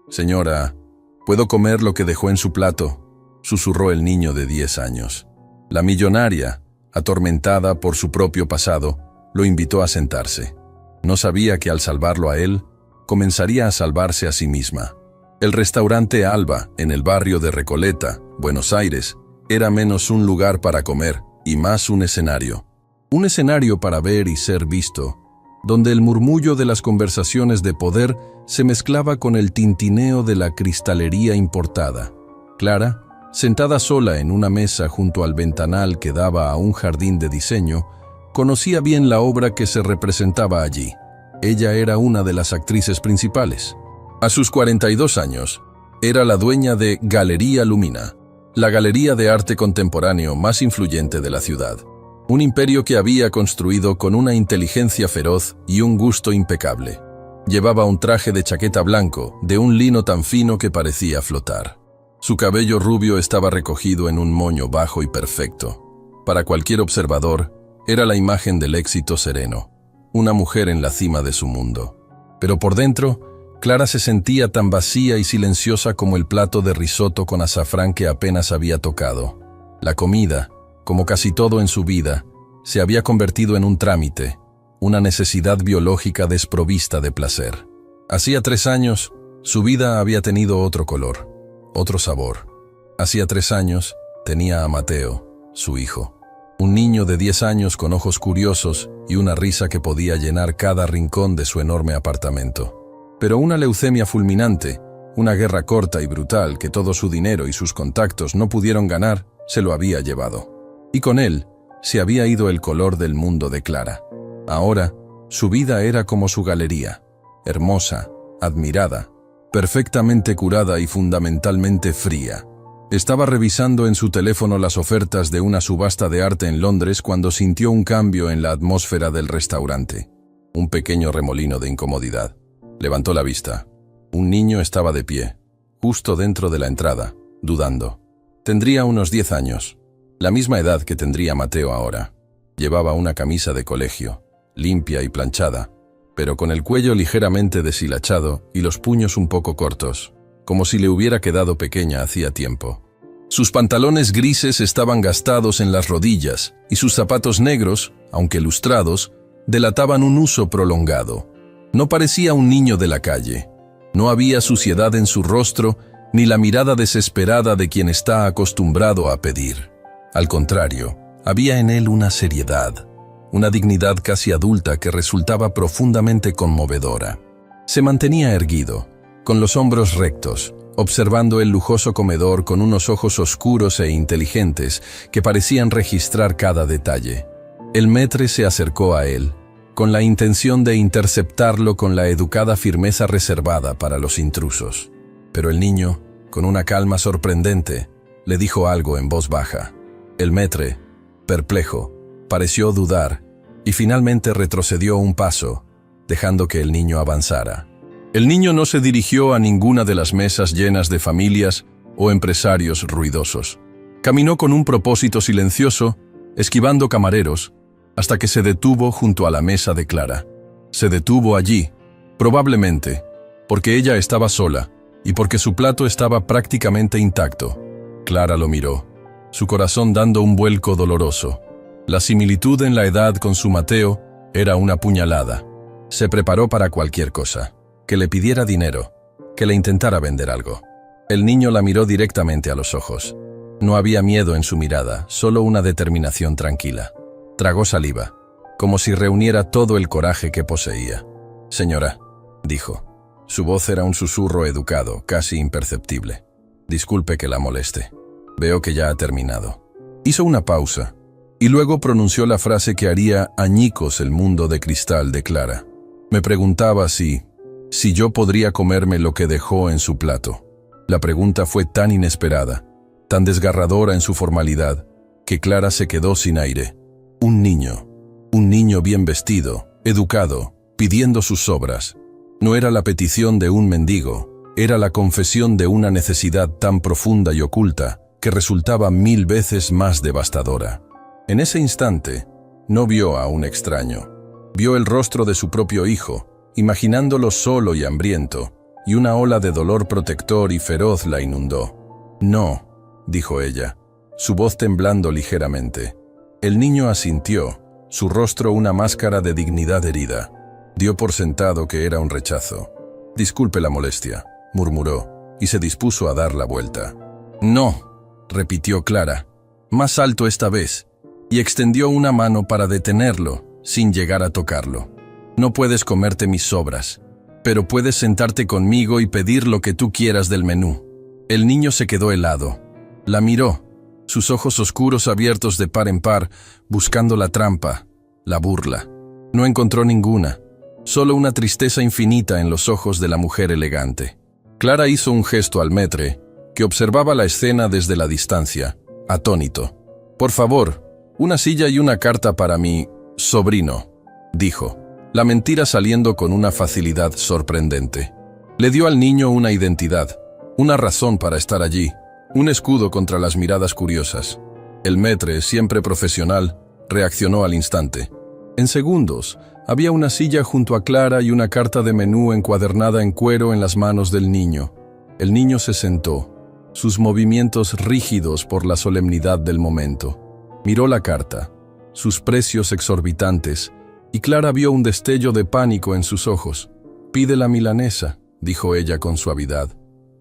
Señora, ¿puedo comer lo que dejó en su plato?, susurró el niño de 10 años. La millonaria, atormentada por su propio pasado, lo invitó a sentarse. No sabía que al salvarlo a él, comenzaría a salvarse a sí misma. El restaurante Alba, en el barrio de Recoleta, Buenos Aires, era menos un lugar para comer y más un escenario. Un escenario para ver y ser visto, donde el murmullo de las conversaciones de poder se mezclaba con el tintineo de la cristalería importada. Clara, sentada sola en una mesa junto al ventanal que daba a un jardín de diseño, conocía bien la obra que se representaba allí. Ella era una de las actrices principales. A sus 42 años, era la dueña de Galería Lumina, la galería de arte contemporáneo más influyente de la ciudad. Un imperio que había construido con una inteligencia feroz y un gusto impecable. Llevaba un traje de chaqueta blanco, de un lino tan fino que parecía flotar. Su cabello rubio estaba recogido en un moño bajo y perfecto. Para cualquier observador, era la imagen del éxito sereno, una mujer en la cima de su mundo. Pero por dentro, Clara se sentía tan vacía y silenciosa como el plato de risotto con azafrán que apenas había tocado. La comida, como casi todo en su vida, se había convertido en un trámite, una necesidad biológica desprovista de placer. Hacía 3 años, su vida había tenido otro color, otro sabor. Hacía 3 años, tenía a Mateo, su hijo. Un niño de 10 años con ojos curiosos y una risa que podía llenar cada rincón de su enorme apartamento. Pero una leucemia fulminante, una guerra corta y brutal que todo su dinero y sus contactos no pudieron ganar, se lo había llevado. Y con él se había ido el color del mundo de Clara. Ahora, su vida era como su galería, hermosa, admirada, perfectamente curada y fundamentalmente fría. Estaba revisando en su teléfono las ofertas de una subasta de arte en Londres cuando sintió un cambio en la atmósfera del restaurante. Un pequeño remolino de incomodidad. Levantó la vista. Un niño estaba de pie, justo dentro de la entrada, dudando. Tendría unos 10 años, la misma edad que tendría Mateo ahora. Llevaba una camisa de colegio, limpia y planchada, pero con el cuello ligeramente deshilachado y los puños un poco cortos, como si le hubiera quedado pequeña hacía tiempo. Sus pantalones grises estaban gastados en las rodillas y sus zapatos negros, aunque lustrados, delataban un uso prolongado. No parecía un niño de la calle. No había suciedad en su rostro ni la mirada desesperada de quien está acostumbrado a pedir. Al contrario, había en él una seriedad, una dignidad casi adulta que resultaba profundamente conmovedora. Se mantenía erguido, con los hombros rectos, observando el lujoso comedor con unos ojos oscuros e inteligentes que parecían registrar cada detalle. El maître se acercó a él, con la intención de interceptarlo con la educada firmeza reservada para los intrusos. Pero el niño, con una calma sorprendente, le dijo algo en voz baja. El maître, perplejo, pareció dudar y finalmente retrocedió un paso, dejando que el niño avanzara. El niño no se dirigió a ninguna de las mesas llenas de familias o empresarios ruidosos. Caminó con un propósito silencioso, esquivando camareros, hasta que se detuvo junto a la mesa de Clara. Se detuvo allí, probablemente, porque ella estaba sola y porque su plato estaba prácticamente intacto. Clara lo miró, su corazón dando un vuelco doloroso. La similitud en la edad con su Mateo era una puñalada. Se preparó para cualquier cosa, que le pidiera dinero, que le intentara vender algo. El niño la miró directamente a los ojos. No había miedo en su mirada, solo una determinación tranquila. Tragó saliva, como si reuniera todo el coraje que poseía. «Señora», dijo. Su voz era un susurro educado, casi imperceptible. «Disculpe que la moleste. Veo que ya ha terminado». Hizo una pausa, y luego pronunció la frase que haría añicos el mundo de cristal de Clara. Me preguntaba si yo podría comerme lo que dejó en su plato. La pregunta fue tan inesperada, tan desgarradora en su formalidad, que Clara se quedó sin aire. Un niño bien vestido, educado, pidiendo sus sobras. No era la petición de un mendigo, era la confesión de una necesidad tan profunda y oculta que resultaba 1000 veces más devastadora. En ese instante, no vio a un extraño. Vio el rostro de su propio hijo, imaginándolo solo y hambriento, y una ola de dolor protector y feroz la inundó. «No», dijo ella, su voz temblando ligeramente. El niño asintió, su rostro una máscara de dignidad herida. Dio por sentado que era un rechazo. «Disculpe la molestia», murmuró, y se dispuso a dar la vuelta. «No», repitió Clara, más alto esta vez, y extendió una mano para detenerlo, sin llegar a tocarlo. «No puedes comerte mis sobras, pero puedes sentarte conmigo y pedir lo que tú quieras del menú». El niño se quedó helado. La miró, sus ojos oscuros abiertos de par en par, buscando la trampa, la burla. No encontró ninguna, solo una tristeza infinita en los ojos de la mujer elegante. Clara hizo un gesto al maître, que observaba la escena desde la distancia, atónito. «Por favor, una silla y una carta para mi sobrino», dijo, la mentira saliendo con una facilidad sorprendente. Le dio al niño una identidad, una razón para estar allí, un escudo contra las miradas curiosas. El maître, siempre profesional, reaccionó al instante. En segundos, había una silla junto a Clara y una carta de menú encuadernada en cuero en las manos del niño. El niño se sentó, sus movimientos rígidos por la solemnidad del momento. Miró la carta, sus precios exorbitantes, y Clara vio un destello de pánico en sus ojos. «Pide la milanesa», dijo ella con suavidad.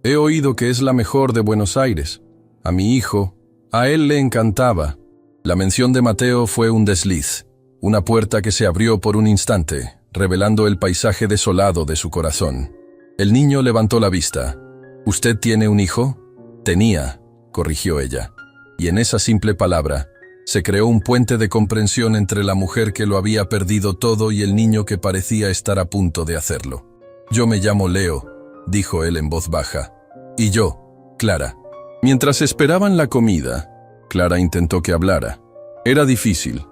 «He oído que es la mejor de Buenos Aires. A mi hijo, a él le encantaba». La mención de Mateo fue un desliz, una puerta que se abrió por un instante, revelando el paisaje desolado de su corazón. El niño levantó la vista. «¿Usted tiene un hijo?» «Tenía», corrigió ella. Y en esa simple palabra, se creó un puente de comprensión entre la mujer que lo había perdido todo y el niño que parecía estar a punto de hacerlo. «Yo me llamo Leo», dijo él en voz baja. «Y yo, Clara». Mientras esperaban la comida, Clara intentó que hablara. Era difícil.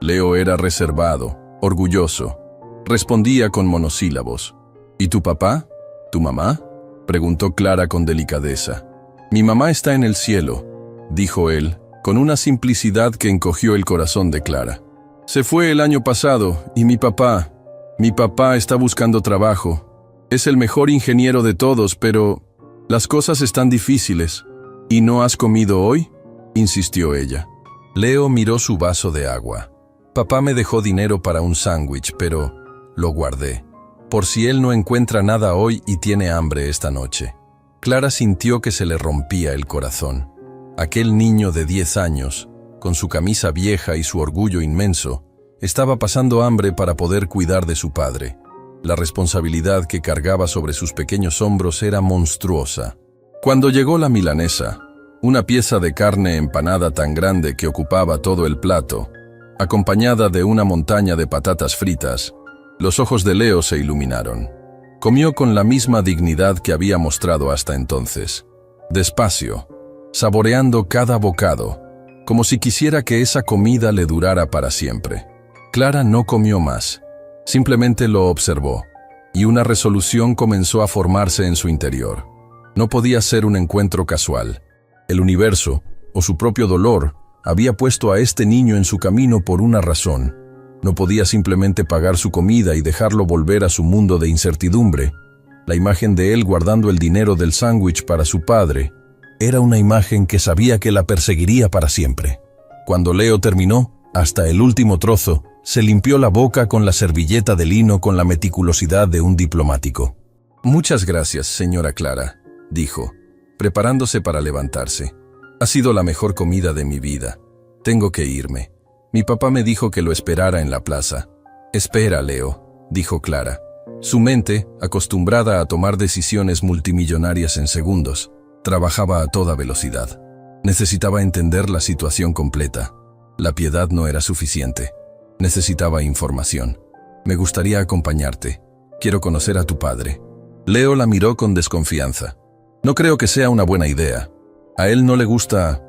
Leo era reservado, orgulloso. Respondía con monosílabos. «¿Y tu papá? ¿Tu mamá?», preguntó Clara con delicadeza. «Mi mamá está en el cielo», dijo él, con una simplicidad que encogió el corazón de Clara. «Se fue el año pasado y mi papá está buscando trabajo. Es el mejor ingeniero de todos, pero las cosas están difíciles». «¿Y no has comido hoy?», insistió ella. Leo miró su vaso de agua. «Papá me dejó dinero para un sándwich, pero lo guardé, por si él no encuentra nada hoy y tiene hambre esta noche». Clara sintió que se le rompía el corazón. Aquel niño de 10 años, con su camisa vieja y su orgullo inmenso, estaba pasando hambre para poder cuidar de su padre. La responsabilidad que cargaba sobre sus pequeños hombros era monstruosa. Cuando llegó la milanesa, una pieza de carne empanada tan grande que ocupaba todo el plato, acompañada de una montaña de patatas fritas, los ojos de Leo se iluminaron. Comió con la misma dignidad que había mostrado hasta entonces, despacio, saboreando cada bocado, como si quisiera que esa comida le durara para siempre. Clara no comió más, simplemente lo observó, y una resolución comenzó a formarse en su interior. No podía ser un encuentro casual. El universo, o su propio dolor, había puesto a este niño en su camino por una razón. No podía simplemente pagar su comida y dejarlo volver a su mundo de incertidumbre. La imagen de él guardando el dinero del sándwich para su padre era una imagen que sabía que la perseguiría para siempre. Cuando Leo terminó, hasta el último trozo, se limpió la boca con la servilleta de lino con la meticulosidad de un diplomático. «Muchas gracias, señora Clara», dijo, preparándose para levantarse. «Ha sido la mejor comida de mi vida. Tengo que irme. Mi papá me dijo que lo esperara en la plaza». «Espera, Leo», dijo Clara. Su mente, acostumbrada a tomar decisiones multimillonarias en segundos, trabajaba a toda velocidad. Necesitaba entender la situación completa. La piedad no era suficiente. Necesitaba información. «Me gustaría acompañarte. Quiero conocer a tu padre». Leo la miró con desconfianza. «No creo que sea una buena idea. A él no le gusta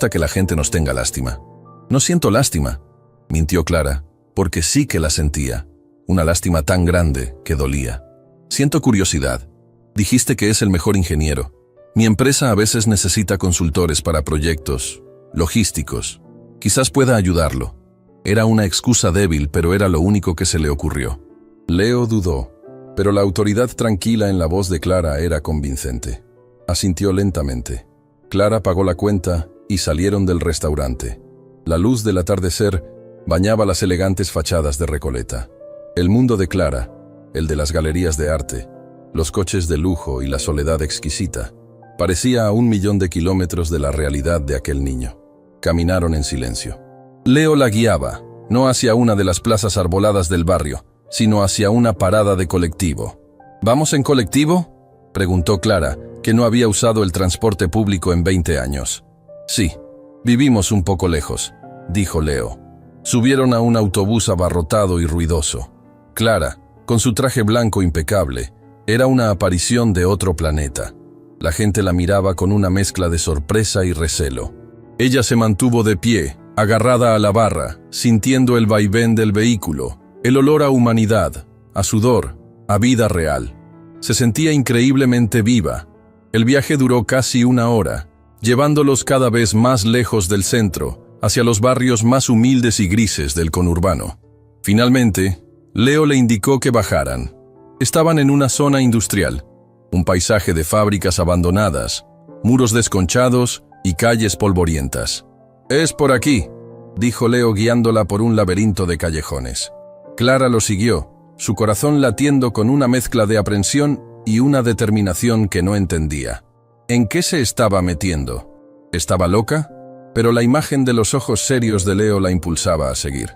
que la gente nos tenga lástima». «No siento lástima», mintió Clara, porque sí que la sentía. Una lástima tan grande que dolía. «Siento curiosidad. Dijiste que es el mejor ingeniero. Mi empresa a veces necesita consultores para proyectos logísticos. Quizás pueda ayudarlo». Era una excusa débil, pero era lo único que se le ocurrió. Leo dudó. Pero la autoridad tranquila en la voz de Clara era convincente. Asintió lentamente. Clara pagó la cuenta y salieron del restaurante. La luz del atardecer bañaba las elegantes fachadas de Recoleta. El mundo de Clara, el de las galerías de arte, los coches de lujo y la soledad exquisita, parecía a 1.000.000 de kilómetros de la realidad de aquel niño. Caminaron en silencio. Leo la guiaba, no hacia una de las plazas arboladas del barrio, sino hacia una parada de colectivo. ¿Vamos en colectivo?, preguntó Clara, que no había usado el transporte público en 20 años. Sí, vivimos un poco lejos, dijo Leo. Subieron a un autobús abarrotado y ruidoso. Clara, con su traje blanco impecable, era una aparición de otro planeta. La gente la miraba con una mezcla de sorpresa y recelo. Ella se mantuvo de pie, agarrada a la barra, sintiendo el vaivén del vehículo, el olor a humanidad, a sudor, a vida real. Se sentía increíblemente viva. El viaje duró casi 1 hora, llevándolos cada vez más lejos del centro, hacia los barrios más humildes y grises del conurbano. Finalmente, Leo le indicó que bajaran. Estaban en una zona industrial, un paisaje de fábricas abandonadas, muros desconchados y calles polvorientas. «Es por aquí», dijo Leo guiándola por un laberinto de callejones. Clara lo siguió, su corazón latiendo con una mezcla de aprensión y una determinación que no entendía. ¿En qué se estaba metiendo? ¿Estaba loca? Pero la imagen de los ojos serios de Leo la impulsaba a seguir.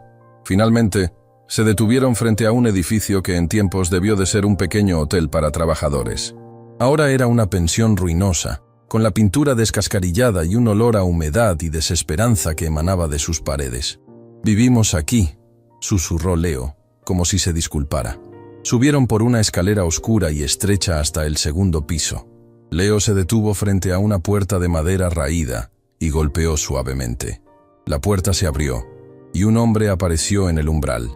Finalmente, se detuvieron frente a un edificio que en tiempos debió de ser un pequeño hotel para trabajadores. Ahora era una pensión ruinosa, con la pintura descascarillada y un olor a humedad y desesperanza que emanaba de sus paredes. «Vivimos aquí», susurró Leo, como si se disculpara. Subieron por una escalera oscura y estrecha hasta el 2.º piso. Leo se detuvo frente a una puerta de madera raída y golpeó suavemente. La puerta se abrió, y un hombre apareció en el umbral.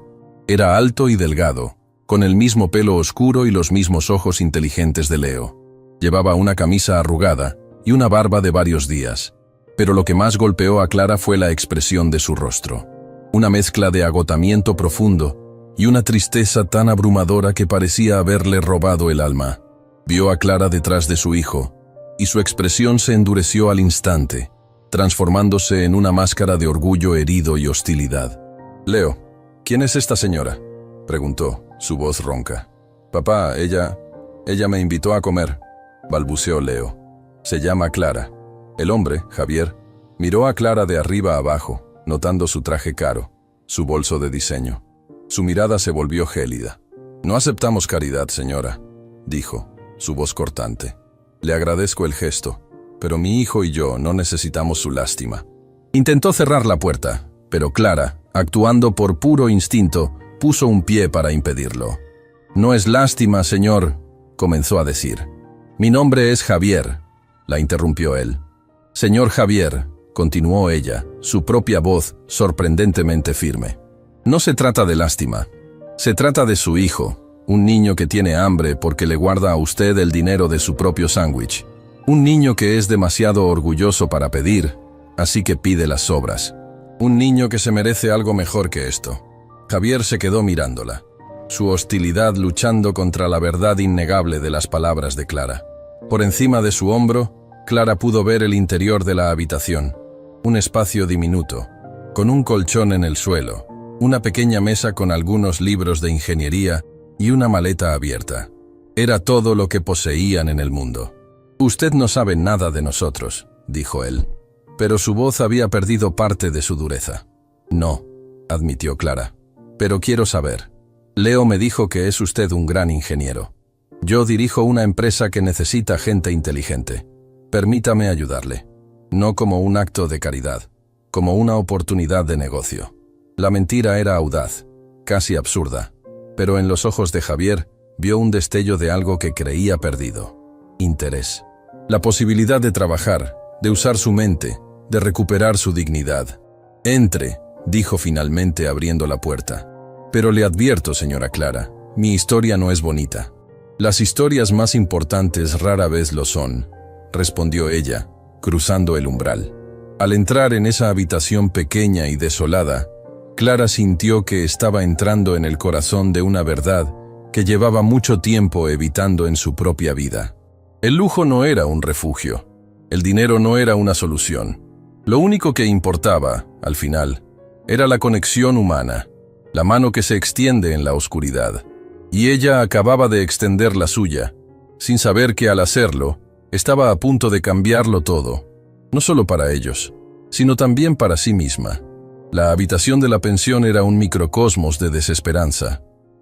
Era alto y delgado, con el mismo pelo oscuro y los mismos ojos inteligentes de Leo. Llevaba una camisa arrugada y una barba de varios días, pero lo que más golpeó a Clara fue la expresión de su rostro. Una mezcla de agotamiento profundo y una tristeza tan abrumadora que parecía haberle robado el alma. Vio a Clara detrás de su hijo, y su expresión se endureció al instante, transformándose en una máscara de orgullo herido y hostilidad. «Leo, ¿quién es esta señora?», preguntó, su voz ronca. «Papá, ella me invitó a comer», balbuceó Leo. «Se llama Clara». El hombre, Javier, miró a Clara de arriba a abajo, notando su traje caro, su bolso de diseño. Su mirada se volvió gélida. «No aceptamos caridad, señora», dijo, su voz cortante. «Le agradezco el gesto, pero mi hijo y yo no necesitamos su lástima». Intentó cerrar la puerta, pero Clara, actuando por puro instinto, puso un pie para impedirlo. «No es lástima, señor», comenzó a decir. «Mi nombre es Javier», la interrumpió él. «Señor Javier», continuó ella, su propia voz sorprendentemente firme. «No se trata de lástima. Se trata de su hijo, un niño que tiene hambre porque le guarda a usted el dinero de su propio sándwich. Un niño que es demasiado orgulloso para pedir, así que pide las sobras. Un niño que se merece algo mejor que esto». Javier se quedó mirándola, su hostilidad luchando contra la verdad innegable de las palabras de Clara. Por encima de su hombro, Clara pudo ver el interior de la habitación, un espacio diminuto, con un colchón en el suelo, una pequeña mesa con algunos libros de ingeniería y una maleta abierta. Era todo lo que poseían en el mundo. «Usted no sabe nada de nosotros», dijo él, pero su voz había perdido parte de su dureza. «No», admitió Clara, «pero quiero saber. Leo me dijo que es usted un gran ingeniero. Yo dirijo una empresa que necesita gente inteligente. Permítame ayudarle. No como un acto de caridad, como una oportunidad de negocio». La mentira era audaz, casi absurda, pero en los ojos de Javier vio un destello de algo que creía perdido: interés. La posibilidad de trabajar, de usar su mente, de recuperar su dignidad. «Entre», dijo finalmente abriendo la puerta. «Pero le advierto, señora Clara, mi historia no es bonita. Las historias más importantes rara vez lo son», respondió ella, cruzando el umbral. Al entrar en esa habitación pequeña y desolada, Clara sintió que estaba entrando en el corazón de una verdad que llevaba mucho tiempo evitando en su propia vida. El lujo no era un refugio. El dinero no era una solución. Lo único que importaba, al final, era la conexión humana, la mano que se extiende en la oscuridad. Y ella acababa de extender la suya, sin saber que al hacerlo, estaba a punto de cambiarlo todo, no solo para ellos, sino también para sí misma. La habitación de la pensión era un microcosmos de desesperanza.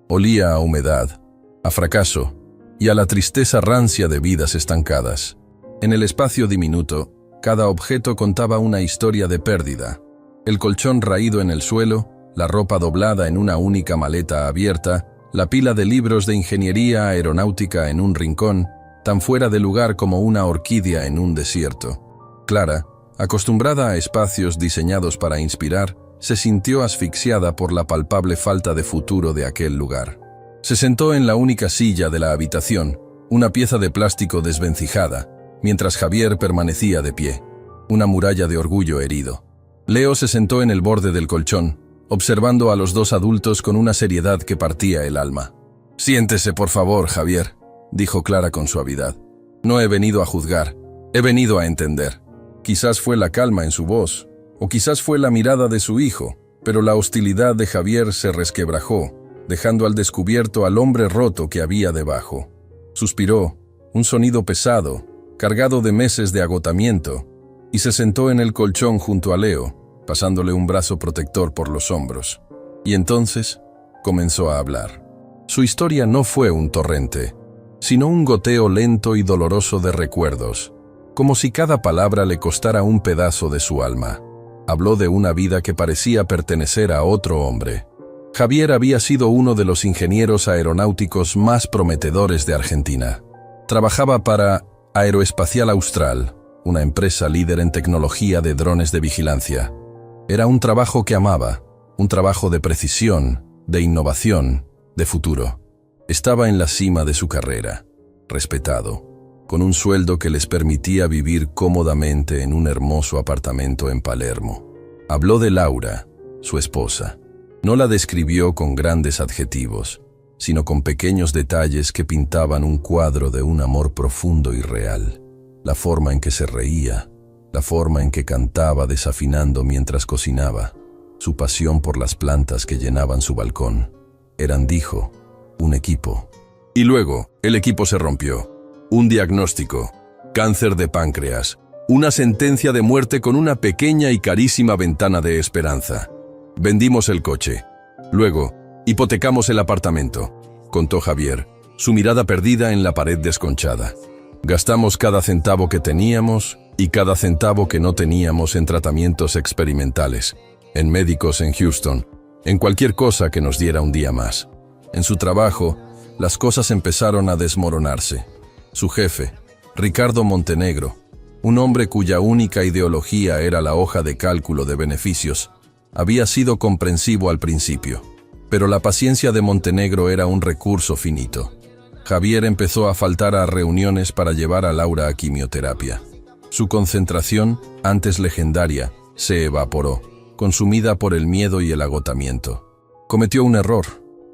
Olía a humedad, a fracaso y a la tristeza rancia de vidas estancadas. En el espacio diminuto, cada objeto contaba una historia de pérdida. El colchón raído en el suelo, la ropa doblada en una única maleta abierta, la pila de libros de ingeniería aeronáutica en un rincón, tan fuera de lugar como una orquídea en un desierto. Clara, acostumbrada a espacios diseñados para inspirar, se sintió asfixiada por la palpable falta de futuro de aquel lugar. Se sentó en la única silla de la habitación, una pieza de plástico desvencijada, mientras Javier permanecía de pie, una muralla de orgullo herido. Leo se sentó en el borde del colchón, observando a los dos adultos con una seriedad que partía el alma. «Siéntese, por favor, Javier», dijo Clara con suavidad. «No he venido a juzgar, he venido a entender». Quizás fue la calma en su voz, o quizás fue la mirada de su hijo, pero la hostilidad de Javier se resquebrajó, dejando al descubierto al hombre roto que había debajo. Suspiró, un sonido pesado, cargado de meses de agotamiento, y se sentó en el colchón junto a Leo, pasándole un brazo protector por los hombros. Y entonces comenzó a hablar. Su historia no fue un torrente, sino un goteo lento y doloroso de recuerdos, como si cada palabra le costara un pedazo de su alma. Habló de una vida que parecía pertenecer a otro hombre. Javier había sido uno de los ingenieros aeronáuticos más prometedores de Argentina. Trabajaba para Aeroespacial Austral, una empresa líder en tecnología de drones de vigilancia. Era un trabajo que amaba, un trabajo de precisión, de innovación, de futuro. Estaba en la cima de su carrera, respetado, con un sueldo que les permitía vivir cómodamente en un hermoso apartamento en Palermo. Habló de Laura, su esposa. No la describió con grandes adjetivos, sino con pequeños detalles que pintaban un cuadro de un amor profundo y real. La forma en que se reía, la forma en que cantaba desafinando mientras cocinaba, su pasión por las plantas que llenaban su balcón. Eran, dijo, un equipo. Y luego, el equipo se rompió. Un diagnóstico, cáncer de páncreas, una sentencia de muerte con una pequeña y carísima ventana de esperanza. Vendimos el coche. Luego, hipotecamos el apartamento, contó Javier, su mirada perdida en la pared desconchada. Gastamos cada centavo que teníamos y cada centavo que no teníamos en tratamientos experimentales, en médicos en Houston, en cualquier cosa que nos diera un día más. En su trabajo, las cosas empezaron a desmoronarse. Su jefe, Ricardo Montenegro, un hombre cuya única ideología era la hoja de cálculo de beneficios, había sido comprensivo al principio, pero la paciencia de Montenegro era un recurso finito. Javier empezó a faltar a reuniones para llevar a Laura a quimioterapia. Su concentración, antes legendaria, se evaporó, consumida por el miedo y el agotamiento. Cometió un error,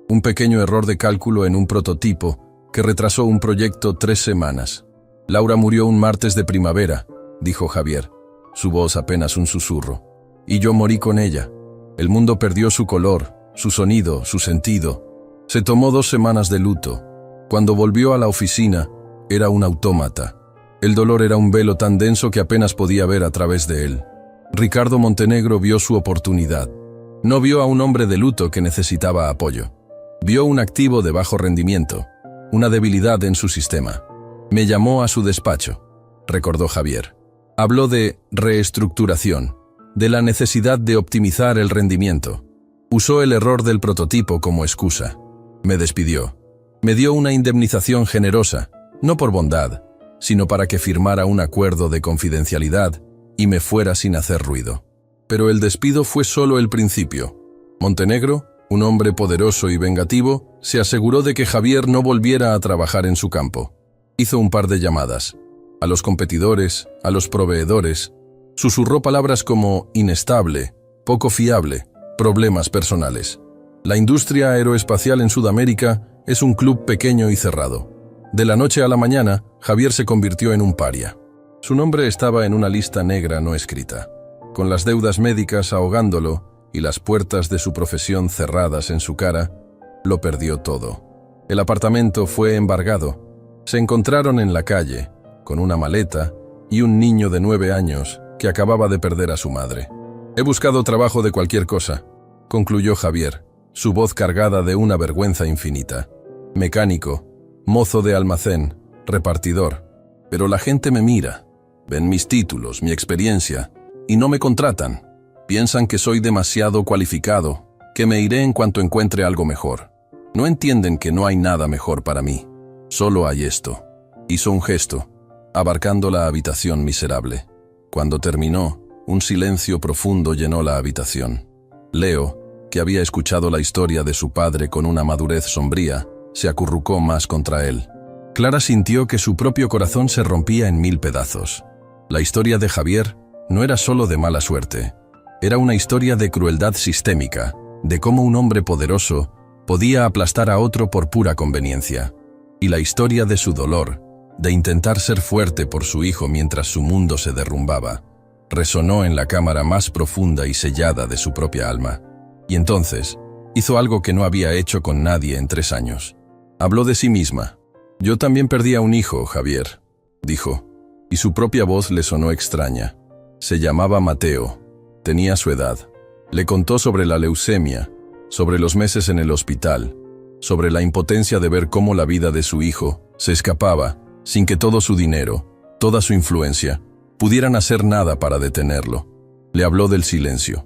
un pequeño error de cálculo en un prototipo que retrasó un proyecto 3 semanas. Laura murió un martes de primavera, dijo Javier, su voz apenas un susurro. Y yo morí con ella. El mundo perdió su color, su sonido, su sentido. Se tomó 2 semanas de luto. Cuando volvió a la oficina, era un autómata. El dolor era un velo tan denso que apenas podía ver a través de él. Ricardo Montenegro vio su oportunidad. No vio a un hombre de luto que necesitaba apoyo. Vio un activo de bajo rendimiento, una debilidad en su sistema. Me llamó a su despacho, recordó Javier. Habló de reestructuración, de la necesidad de optimizar el rendimiento. Usó el error del prototipo como excusa. Me despidió. Me dio una indemnización generosa, no por bondad, sino para que firmara un acuerdo de confidencialidad y me fuera sin hacer ruido. Pero el despido fue solo el principio. Montenegro, un hombre poderoso y vengativo, se aseguró de que Javier no volviera a trabajar en su campo. Hizo un par de llamadas. A los competidores, a los proveedores. Susurró palabras como inestable, poco fiable, problemas personales. La industria aeroespacial en Sudamérica Es un club pequeño y cerrado. De la noche a la mañana, Javier se convirtió en un paria. Su nombre estaba en una lista negra no escrita, con las deudas médicas ahogándolo y las puertas de su profesión cerradas en su cara. Lo perdió todo. El apartamento fue embargado. Se encontraron en la calle, con una maleta y un niño de 9 años que acababa de perder a su madre. «He buscado trabajo de cualquier cosa», concluyó Javier, su voz cargada de una vergüenza infinita. «Mecánico, mozo de almacén, repartidor. Pero la gente me mira, ven mis títulos, mi experiencia, y no me contratan. Piensan que soy demasiado cualificado, que me iré en cuanto encuentre algo mejor. No entienden que no hay nada mejor para mí. Solo hay esto». Hizo un gesto, abarcando la habitación miserable. Cuando terminó, un silencio profundo llenó la habitación. Leo, que había escuchado la historia de su padre con una madurez sombría, se acurrucó más contra él. Clara sintió que su propio corazón se rompía en 1000 pedazos. La historia de Javier no era solo de mala suerte. Era una historia de crueldad sistémica, de cómo un hombre poderoso podía aplastar a otro por pura conveniencia. Y la historia de su dolor, de intentar ser fuerte por su hijo mientras su mundo se derrumbaba, resonó en la cámara más profunda y sellada de su propia alma. Y entonces, hizo algo que no había hecho con nadie en 3 años. Habló de sí misma. «Yo también perdí a un hijo, Javier», dijo, y su propia voz le sonó extraña. Se llamaba Mateo. Tenía su edad. Le contó sobre la leucemia, sobre los meses en el hospital, sobre la impotencia de ver cómo la vida de su hijo se escapaba sin que todo su dinero, toda su influencia, pudieran hacer nada para detenerlo. Le habló del silencio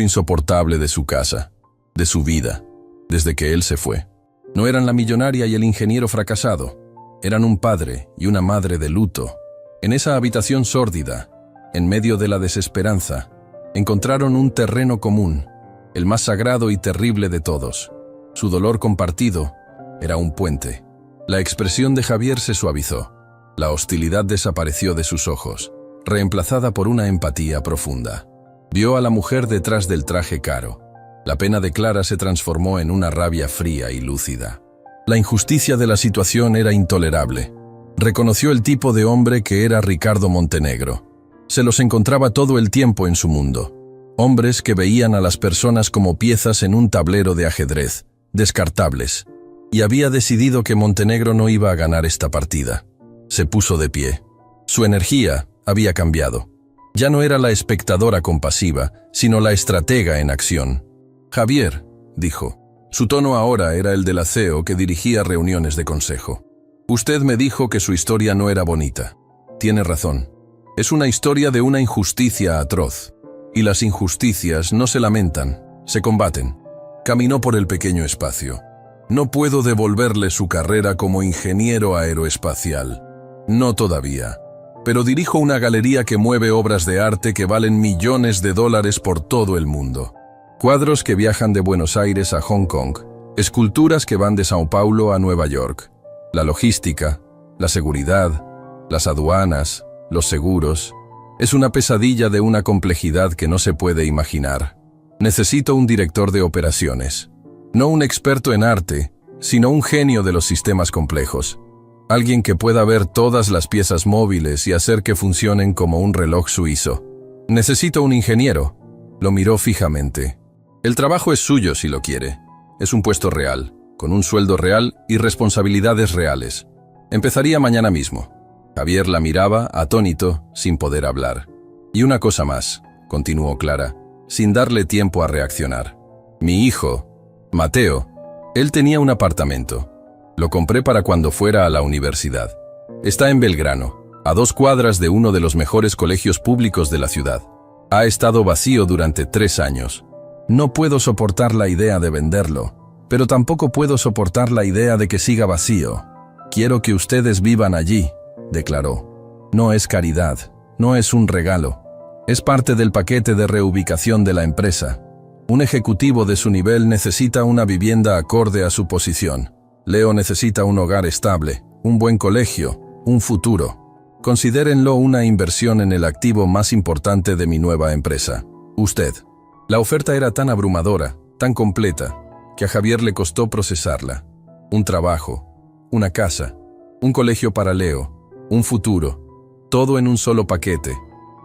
insoportable de su casa, de su vida, desde que él se fue. No eran la millonaria y el ingeniero fracasado, eran un padre y una madre de luto. En esa habitación sórdida, en medio de la desesperanza, encontraron un terreno común, el más sagrado y terrible de todos. Su dolor compartido era un puente. La expresión de Javier se suavizó. La hostilidad desapareció de sus ojos, reemplazada por una empatía profunda. Vio a la mujer detrás del traje caro. La pena de Clara se transformó en una rabia fría y lúcida. La injusticia de la situación era intolerable. Reconoció el tipo de hombre que era Ricardo Montenegro. Se los encontraba todo el tiempo en su mundo. Hombres que veían a las personas como piezas en un tablero de ajedrez, descartables. Y había decidido que Montenegro no iba a ganar esta partida. Se puso de pie. Su energía había cambiado. Ya no era la espectadora compasiva, sino la estratega en acción. «Javier», dijo. Su tono ahora era el del aceo que dirigía reuniones de consejo. «Usted me dijo que su historia no era bonita. Tiene razón. Es una historia de una injusticia atroz. Y las injusticias no se lamentan, se combaten». Caminó por el pequeño espacio. «No puedo devolverle su carrera como ingeniero aeroespacial. No todavía. Pero dirijo una galería que mueve obras de arte que valen millones de dólares por todo el mundo. Cuadros que viajan de Buenos Aires a Hong Kong, esculturas que van de Sao Paulo a Nueva York. La logística, la seguridad, las aduanas, los seguros. Es una pesadilla de una complejidad que no se puede imaginar. Necesito un director de operaciones. No un experto en arte, sino un genio de los sistemas complejos. Alguien que pueda ver todas las piezas móviles y hacer que funcionen como un reloj suizo. Necesito un ingeniero». Lo miró fijamente. «El trabajo es suyo si lo quiere. Es un puesto real, con un sueldo real y responsabilidades reales. Empezaría mañana mismo». Javier la miraba, atónito, sin poder hablar. «Y una cosa más», continuó Clara, sin darle tiempo a reaccionar. «Mi hijo, Mateo, él tenía un apartamento. Lo compré para cuando fuera a la universidad. Está en Belgrano, a 2 cuadras de uno de los mejores colegios públicos de la ciudad. Ha estado vacío durante 3 años. No puedo soportar la idea de venderlo, pero tampoco puedo soportar la idea de que siga vacío. Quiero que ustedes vivan allí», declaró. «No es caridad, no es un regalo. Es parte del paquete de reubicación de la empresa. Un ejecutivo de su nivel necesita una vivienda acorde a su posición. Leo necesita un hogar estable, un buen colegio, un futuro. Considérenlo una inversión en el activo más importante de mi nueva empresa, usted». La oferta era tan abrumadora, tan completa, que a Javier le costó procesarla. un trabajo, una casa, un colegio para Leo, un futuro, todo en un solo paquete,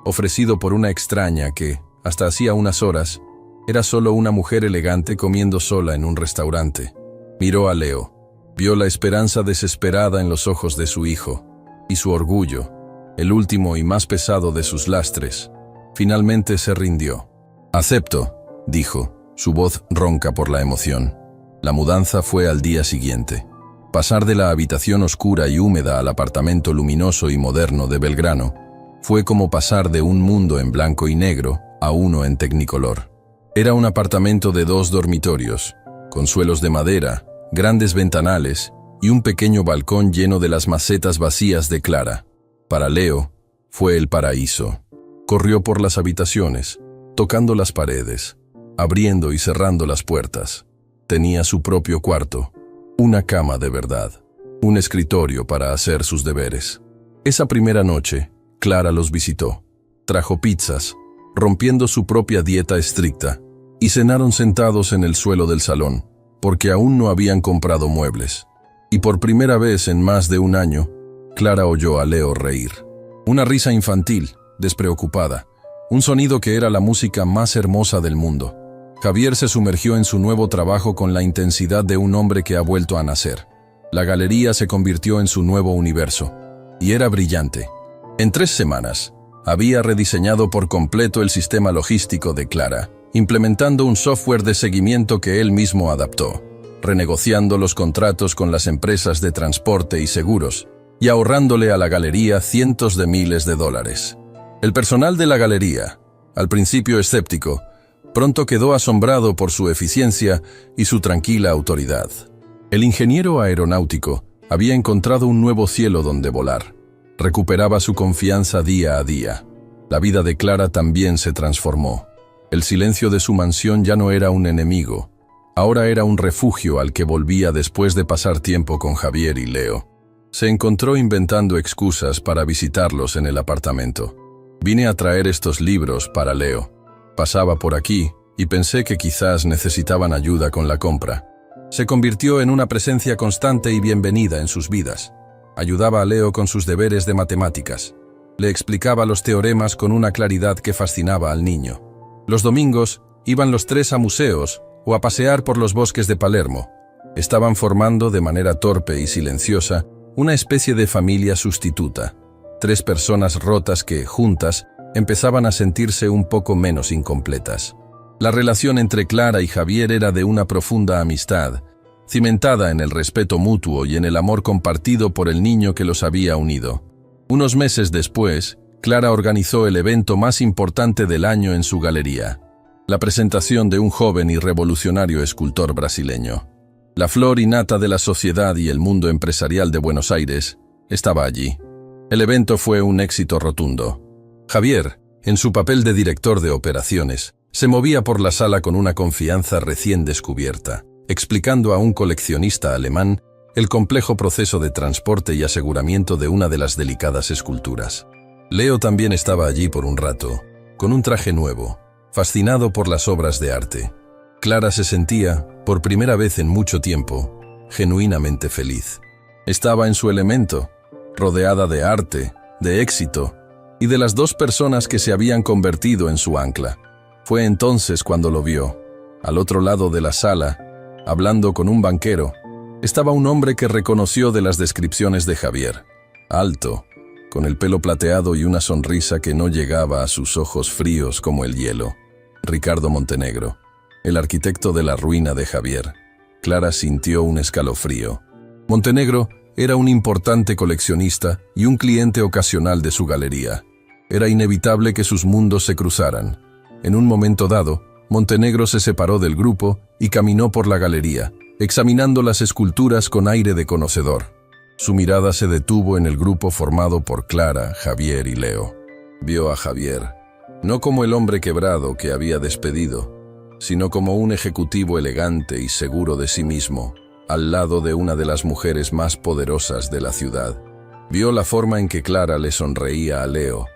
ofrecido por una extraña que, hasta hacía unas horas, era solo una mujer elegante comiendo sola en un restaurante. Miró a Leo, vio la esperanza desesperada en los ojos de su hijo, y su orgullo, el último y más pesado de sus lastres, finalmente se rindió. «Acepto», dijo, su voz ronca por la emoción. La mudanza fue al día siguiente. Pasar de la habitación oscura y húmeda al apartamento luminoso y moderno de Belgrano fue como pasar de un mundo en blanco y negro a uno en tecnicolor. Era un apartamento de 2 dormitorios, con suelos de madera, grandes ventanales y un pequeño balcón lleno de las macetas vacías de Clara. Para Leo, fue el paraíso. Corrió por las habitaciones, tocando las paredes, abriendo y cerrando las puertas. Tenía su propio cuarto, una cama de verdad, un escritorio para hacer sus deberes. Esa primera noche, Clara los visitó. Trajo pizzas, rompiendo su propia dieta estricta, y cenaron sentados en el suelo del salón, porque aún no habían comprado muebles. Y por primera vez en más de un año, Clara oyó a Leo reír. Una risa infantil, despreocupada, un sonido que era la música más hermosa del mundo. Javier se sumergió en su nuevo trabajo con la intensidad de un hombre que ha vuelto a nacer. La galería se convirtió en su nuevo universo, y era brillante. En 3 semanas, había rediseñado por completo el sistema logístico de Clara, implementando un software de seguimiento que él mismo adaptó, renegociando los contratos con las empresas de transporte y seguros, y ahorrándole a la galería cientos de miles de dólares. El personal de la galería, al principio escéptico, pronto quedó asombrado por su eficiencia y su tranquila autoridad. El ingeniero aeronáutico había encontrado un nuevo cielo donde volar. Recuperaba su confianza día a día. La vida de Clara también se transformó. El silencio de su mansión ya no era un enemigo. Ahora era un refugio al que volvía después de pasar tiempo con Javier y Leo. Se encontró inventando excusas para visitarlos en el apartamento. «Vine a traer estos libros para Leo. Pasaba por aquí y pensé que quizás necesitaban ayuda con la compra». Se convirtió en una presencia constante y bienvenida en sus vidas. Ayudaba a Leo con sus deberes de matemáticas. Le explicaba los teoremas con una claridad que fascinaba al niño. Los domingos iban los 3 a museos o a pasear por los bosques de Palermo. Estaban formando de manera torpe y silenciosa una especie de familia sustituta. 3 personas rotas que, juntas, empezaban a sentirse un poco menos incompletas. La relación entre Clara y Javier era de una profunda amistad, cimentada en el respeto mutuo y en el amor compartido por el niño que los había unido. Unos meses después, Clara organizó el evento más importante del año en su galería, la presentación de un joven y revolucionario escultor brasileño. La flor innata de la sociedad y el mundo empresarial de Buenos Aires estaba allí. El evento fue un éxito rotundo. Javier, en su papel de director de operaciones, se movía por la sala con una confianza recién descubierta, explicando a un coleccionista alemán el complejo proceso de transporte y aseguramiento de una de las delicadas esculturas. Leo también estaba allí por un rato, con un traje nuevo, fascinado por las obras de arte. Clara se sentía, por primera vez en mucho tiempo, genuinamente feliz. Estaba en su elemento, rodeada de arte, de éxito, y de las 2 personas que se habían convertido en su ancla. Fue entonces cuando lo vio. Al otro lado de la sala, hablando con un banquero, estaba un hombre que reconoció de las descripciones de Javier. Alto, con el pelo plateado y una sonrisa que no llegaba a sus ojos fríos como el hielo. Ricardo Montenegro, el arquitecto de la ruina de Javier. Clara sintió un escalofrío. Montenegro era un importante coleccionista y un cliente ocasional de su galería. Era inevitable que sus mundos se cruzaran. En un momento dado, Montenegro se separó del grupo y caminó por la galería, examinando las esculturas con aire de conocedor. Su mirada se detuvo en el grupo formado por Clara, Javier y Leo. Vio a Javier, no como el hombre quebrado que había despedido, sino como un ejecutivo elegante y seguro de sí mismo, al lado de una de las mujeres más poderosas de la ciudad. Vio la forma en que Clara le sonreía a Leo.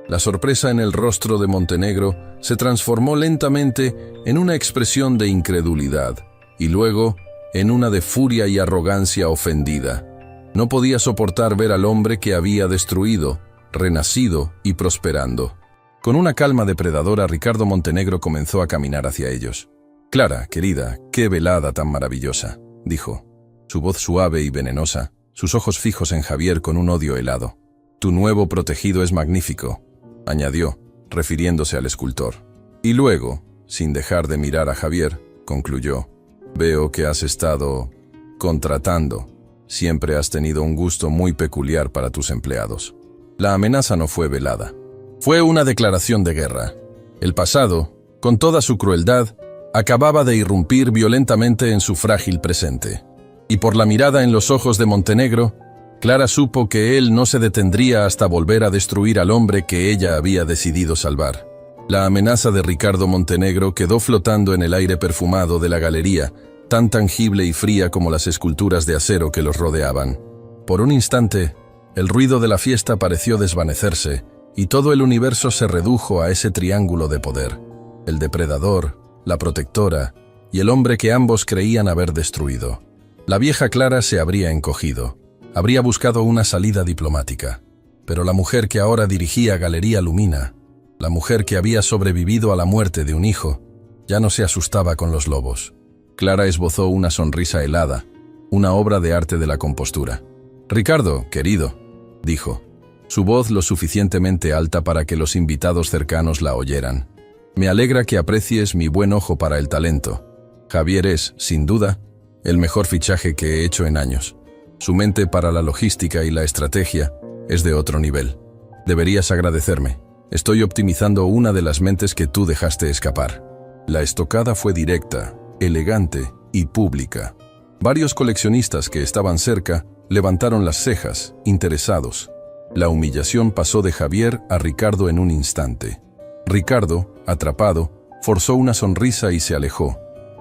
La sorpresa en el rostro de Montenegro se transformó lentamente en una expresión de incredulidad y luego en una de furia y arrogancia ofendida. No podía soportar ver al hombre que había destruido, renacido y prosperando. Con una calma depredadora, Ricardo Montenegro comenzó a caminar hacia ellos. «Clara, querida, qué velada tan maravillosa», dijo. Su voz suave y venenosa, sus ojos fijos en Javier con un odio helado. «Tu nuevo protegido es magnífico», añadió, refiriéndose al escultor. Y luego, sin dejar de mirar a Javier, concluyó: «Veo que has estado contratando. Siempre has tenido un gusto muy peculiar para tus empleados». La amenaza no fue velada. Fue una declaración de guerra. El pasado, con toda su crueldad, acababa de irrumpir violentamente en su frágil presente. Y por la mirada en los ojos de Montenegro, Clara supo que él no se detendría hasta volver a destruir al hombre que ella había decidido salvar. La amenaza de Ricardo Montenegro quedó flotando en el aire perfumado de la galería, tan tangible y fría como las esculturas de acero que los rodeaban. Por un instante, el ruido de la fiesta pareció desvanecerse, y todo el universo se redujo a ese triángulo de poder: el depredador, la protectora y el hombre que ambos creían haber destruido. La vieja Clara se habría encogido, habría buscado una salida diplomática. Pero la mujer que ahora dirigía Galería Lumina, la mujer que había sobrevivido a la muerte de un hijo, ya no se asustaba con los lobos. Clara esbozó una sonrisa helada, una obra de arte de la compostura. «Ricardo, querido», dijo, su voz lo suficientemente alta para que los invitados cercanos la oyeran. «Me alegra que aprecies mi buen ojo para el talento. Javier es, sin duda, el mejor fichaje que he hecho en años. Su mente para la logística y la estrategia es de otro nivel. Deberías agradecerme. Estoy optimizando una de las mentes que tú dejaste escapar». La estocada fue directa, elegante y pública. Varios coleccionistas que estaban cerca levantaron las cejas, interesados. La humillación pasó de Javier a Ricardo en un instante. Ricardo, atrapado, forzó una sonrisa y se alejó,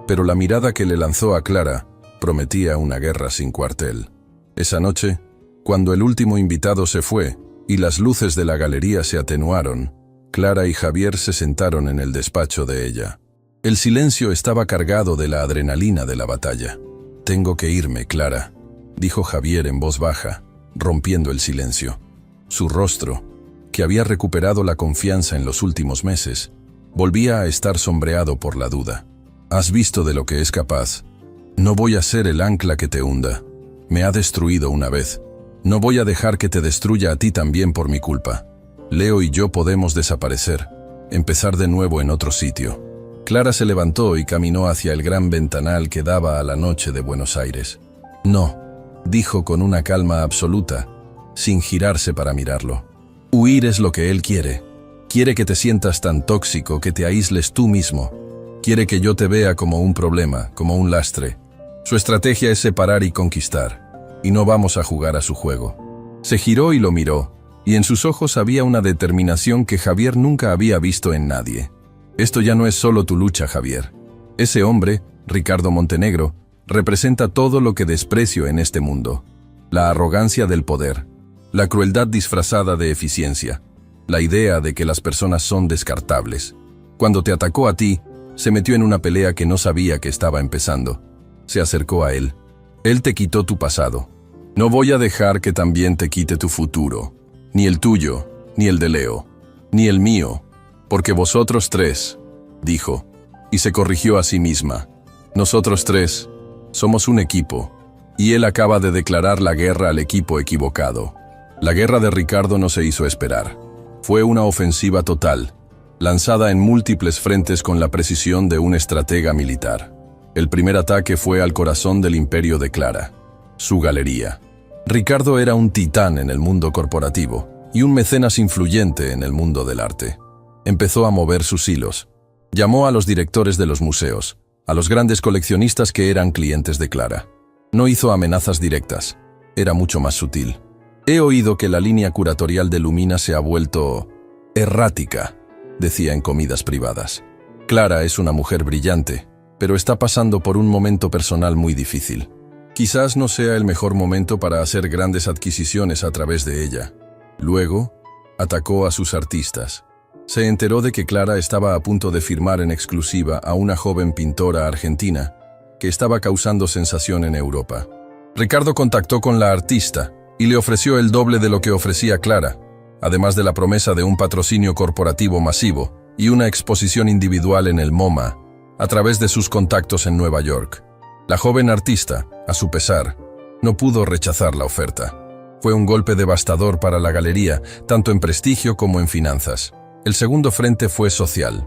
pero la mirada que le lanzó a Clara prometía una guerra sin cuartel. Esa noche, cuando el último invitado se fue y las luces de la galería se atenuaron, Clara y Javier se sentaron en el despacho de ella. El silencio estaba cargado de la adrenalina de la batalla. «Tengo que irme, Clara», dijo Javier en voz baja, rompiendo el silencio. Su rostro, que había recuperado la confianza en los últimos meses, volvía a estar sombreado por la duda. «Has visto de lo que es capaz. No voy a ser el ancla que te hunda. Me ha destruido una vez. No voy a dejar que te destruya a ti también por mi culpa. Leo y yo podemos desaparecer, empezar de nuevo en otro sitio». Clara se levantó y caminó hacia el gran ventanal que daba a la noche de Buenos Aires. «No», dijo con una calma absoluta, sin girarse para mirarlo. «Huir es lo que él quiere. Quiere que te sientas tan tóxico que te aísles tú mismo. Quiere que yo te vea como un problema, como un lastre. Su estrategia es separar y conquistar, y no vamos a jugar a su juego». Se giró y lo miró, y en sus ojos había una determinación que Javier nunca había visto en nadie. «Esto ya no es solo tu lucha, Javier. Ese hombre, Ricardo Montenegro, representa todo lo que desprecio en este mundo. La arrogancia del poder, la crueldad disfrazada de eficiencia, la idea de que las personas son descartables. Cuando te atacó a ti, se metió en una pelea que no sabía que estaba empezando. Se acercó a él. Él te quitó tu pasado. No voy a dejar que también te quite tu futuro. Ni el tuyo, ni el de Leo, ni el mío. Porque vosotros tres», dijo, y se corrigió a sí misma. «Nosotros tres somos un equipo, y él acaba de declarar la guerra al equipo equivocado». La guerra de Ricardo no se hizo esperar. Fue una ofensiva total, lanzada en múltiples frentes con la precisión de un estratega militar. El primer ataque fue al corazón del imperio de Clara, su galería. Ricardo era un titán en el mundo corporativo y un mecenas influyente en el mundo del arte. Empezó a mover sus hilos. Llamó a los directores de los museos, a los grandes coleccionistas que eran clientes de Clara. No hizo amenazas directas, era mucho más sutil. «He oído que la línea curatorial de Lumina se ha vuelto errática», decía en comidas privadas. «Clara es una mujer brillante, pero está pasando por un momento personal muy difícil. Quizás no sea el mejor momento para hacer grandes adquisiciones a través de ella». Luego, atacó a sus artistas. Se enteró de que Clara estaba a punto de firmar en exclusiva a una joven pintora argentina, que estaba causando sensación en Europa. Ricardo contactó con la artista y le ofreció el doble de lo que ofrecía Clara, además de la promesa de un patrocinio corporativo masivo y una exposición individual en el MoMA, a través de sus contactos en Nueva York. La joven artista, a su pesar, no pudo rechazar la oferta. Fue un golpe devastador para la galería, tanto en prestigio como en finanzas. El segundo frente fue social.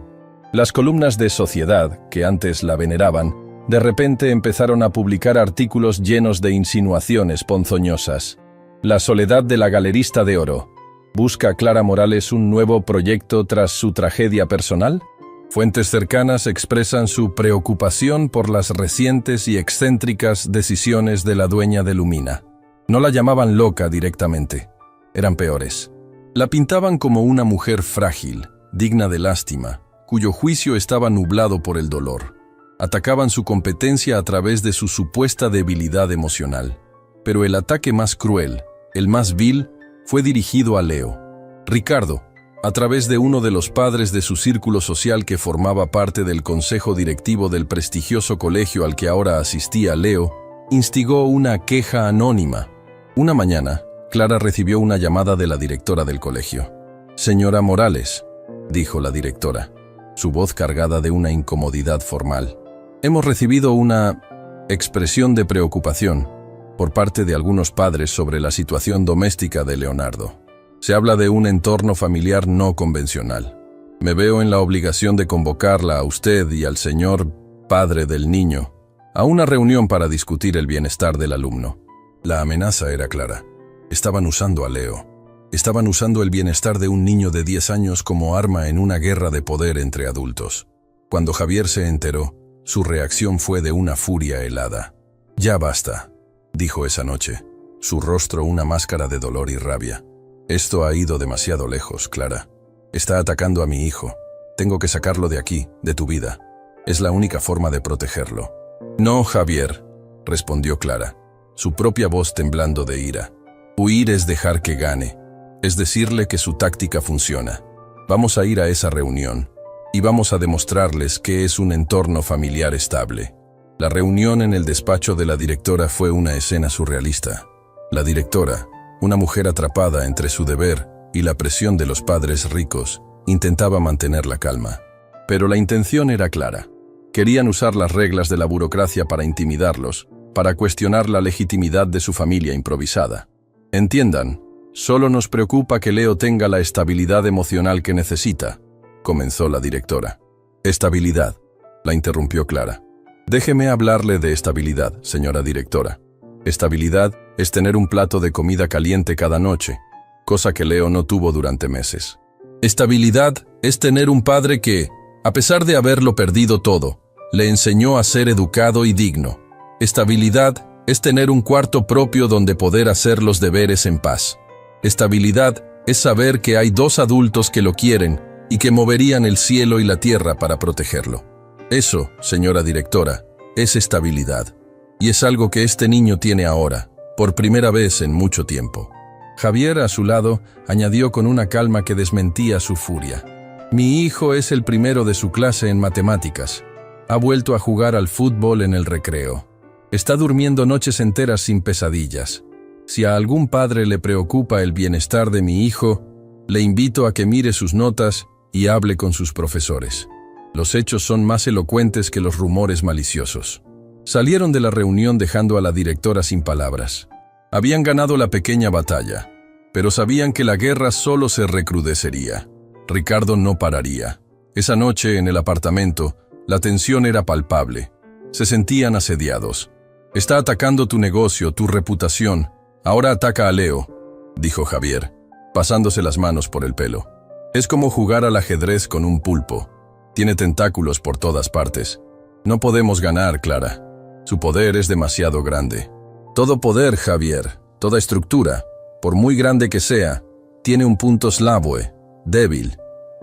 Las columnas de Sociedad, que antes la veneraban, de repente empezaron a publicar artículos llenos de insinuaciones ponzoñosas. La soledad de la galerista de oro. ¿Busca Clara Morales un nuevo proyecto tras su tragedia personal? Fuentes cercanas expresan su preocupación por las recientes y excéntricas decisiones de la dueña de Lumina. No la llamaban loca directamente. Eran peores. La pintaban como una mujer frágil, digna de lástima, cuyo juicio estaba nublado por el dolor. Atacaban su competencia a través de su supuesta debilidad emocional. Pero el ataque más cruel, el más vil, fue dirigido a Leo. Ricardo, a través de uno de los padres de su círculo social que formaba parte del consejo directivo del prestigioso colegio al que ahora asistía Leo, instigó una queja anónima. Una mañana, Clara recibió una llamada de la directora del colegio. «Señora Morales», dijo la directora, su voz cargada de una incomodidad formal. «Hemos recibido una expresión de preocupación por parte de algunos padres sobre la situación doméstica de Leonardo. Se habla de un entorno familiar no convencional. Me veo en la obligación de convocarla a usted y al señor padre del niño a una reunión para discutir el bienestar del alumno». La amenaza era clara. Estaban usando a Leo. Estaban usando el bienestar de un niño de 10 años como arma en una guerra de poder entre adultos. Cuando Javier se enteró, su reacción fue de una furia helada. «Ya basta», dijo esa noche, su rostro una máscara de dolor y rabia. «Esto ha ido demasiado lejos, Clara. Está atacando a mi hijo. Tengo que sacarlo de aquí, de tu vida. Es la única forma de protegerlo». «No, Javier», respondió Clara, su propia voz temblando de ira. «Huir es dejar que gane. Es decirle que su táctica funciona. Vamos a ir a esa reunión y vamos a demostrarles que es un entorno familiar estable». La reunión en el despacho de la directora fue una escena surrealista. La directora, una mujer atrapada entre su deber y la presión de los padres ricos, intentaba mantener la calma. Pero la intención era clara. Querían usar las reglas de la burocracia para intimidarlos, para cuestionar la legitimidad de su familia improvisada. «Entiendan, solo nos preocupa que Leo tenga la estabilidad emocional que necesita», comenzó la directora. «Estabilidad», la interrumpió Clara. «Déjeme hablarle de estabilidad, señora directora. Estabilidad es tener un plato de comida caliente cada noche, cosa que Leo no tuvo durante meses. Estabilidad es tener un padre que, a pesar de haberlo perdido todo, le enseñó a ser educado y digno. Estabilidad es tener un cuarto propio donde poder hacer los deberes en paz. Estabilidad es saber que hay 2 adultos que lo quieren y que moverían el cielo y la tierra para protegerlo. Eso, señora directora, es estabilidad. Y es algo que este niño tiene ahora, por primera vez en mucho tiempo». Javier, a su lado, añadió con una calma que desmentía su furia. «Mi hijo es el primero de su clase en matemáticas. Ha vuelto a jugar al fútbol en el recreo. Está durmiendo noches enteras sin pesadillas. Si a algún padre le preocupa el bienestar de mi hijo, le invito a que mire sus notas y hable con sus profesores. Los hechos son más elocuentes que los rumores maliciosos». Salieron de la reunión dejando a la directora sin palabras. Habían ganado la pequeña batalla, pero sabían que la guerra solo se recrudecería. Ricardo no pararía. Esa noche, en el apartamento, la tensión era palpable. Se sentían asediados. «Está atacando tu negocio, tu reputación. Ahora ataca a Leo», dijo Javier, pasándose las manos por el pelo. «Es como jugar al ajedrez con un pulpo. Tiene tentáculos por todas partes. No podemos ganar, Clara. Su poder es demasiado grande. Todo poder, Javier, toda estructura, por muy grande que sea, tiene un punto slabue, débil»,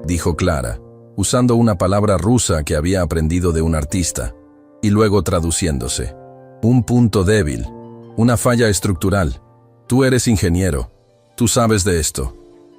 dijo Clara, usando una palabra rusa que había aprendido de un artista, y luego traduciéndose. «Un punto débil, una falla estructural. Tú eres ingeniero. Tú sabes de esto.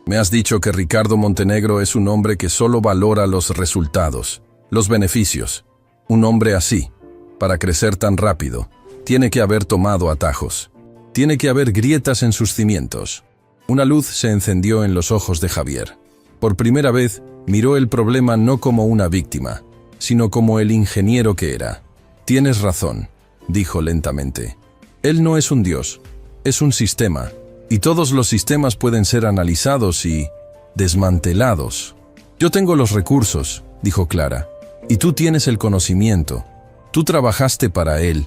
Me has dicho que Ricardo Montenegro es un hombre que solo valora los resultados, los beneficios. Un hombre así, Para crecer tan rápido, tiene que haber tomado atajos. Tiene que haber grietas en sus cimientos. Una luz se encendió en los ojos de Javier. Por primera vez, miró el problema no como una víctima, sino como el ingeniero que era. «Tienes razón», dijo lentamente. «Él no es un dios, es un sistema, y todos los sistemas pueden ser analizados y desmantelados. Yo tengo los recursos», dijo Clara, «y tú tienes el conocimiento. Tú trabajaste para él.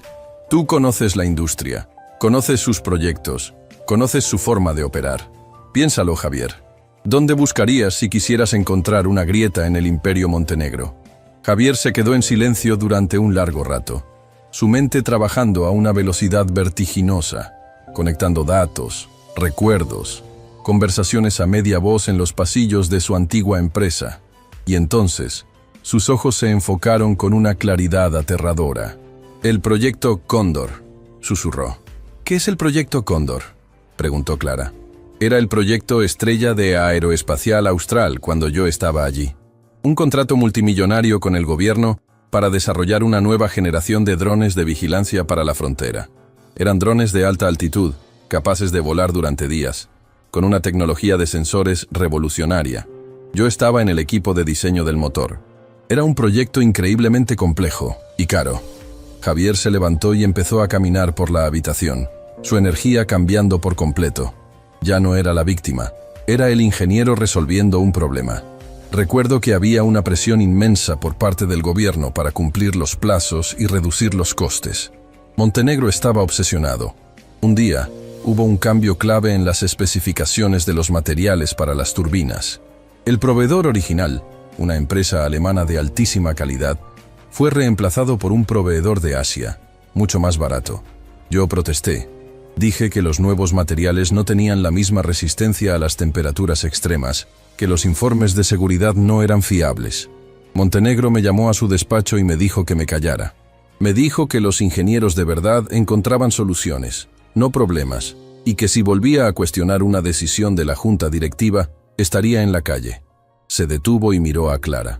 Tú conoces la industria, conoces sus proyectos, conoces su forma de operar. Piénsalo, Javier. ¿Dónde buscarías si quisieras encontrar una grieta en el Imperio Montenegro?» Javier se quedó en silencio durante un largo rato, su mente trabajando a una velocidad vertiginosa, conectando datos, recuerdos, conversaciones a media voz en los pasillos de su antigua empresa. Y entonces, sus ojos se enfocaron con una claridad aterradora. «El proyecto Cóndor», susurró. «¿Qué es el proyecto Cóndor?», preguntó Clara. «Era el proyecto estrella de Aeroespacial Austral cuando yo estaba allí. Un contrato multimillonario con el gobierno para desarrollar una nueva generación de drones de vigilancia para la frontera. Eran drones de alta altitud, capaces de volar durante días, con una tecnología de sensores revolucionaria. Yo estaba en el equipo de diseño del motor. Era un proyecto increíblemente complejo y caro». Javier se levantó y empezó a caminar por la habitación, su energía cambiando por completo. Ya no era la víctima, era el ingeniero resolviendo un problema. Recuerdo que había una presión inmensa por parte del gobierno para cumplir los plazos y reducir los costes. Montenegro estaba obsesionado. Un día, hubo un cambio clave en las especificaciones de los materiales para las turbinas. El proveedor original, una empresa alemana de altísima calidad, fue reemplazado por un proveedor de Asia, mucho más barato. Yo protesté. Dije que los nuevos materiales no tenían la misma resistencia a las temperaturas extremas, que los informes de seguridad no eran fiables. Montenegro me llamó a su despacho y me dijo que me callara. Me dijo que los ingenieros de verdad encontraban soluciones, no problemas, y que si volvía a cuestionar una decisión de la junta directiva, estaría en la calle. Se detuvo y miró a Clara.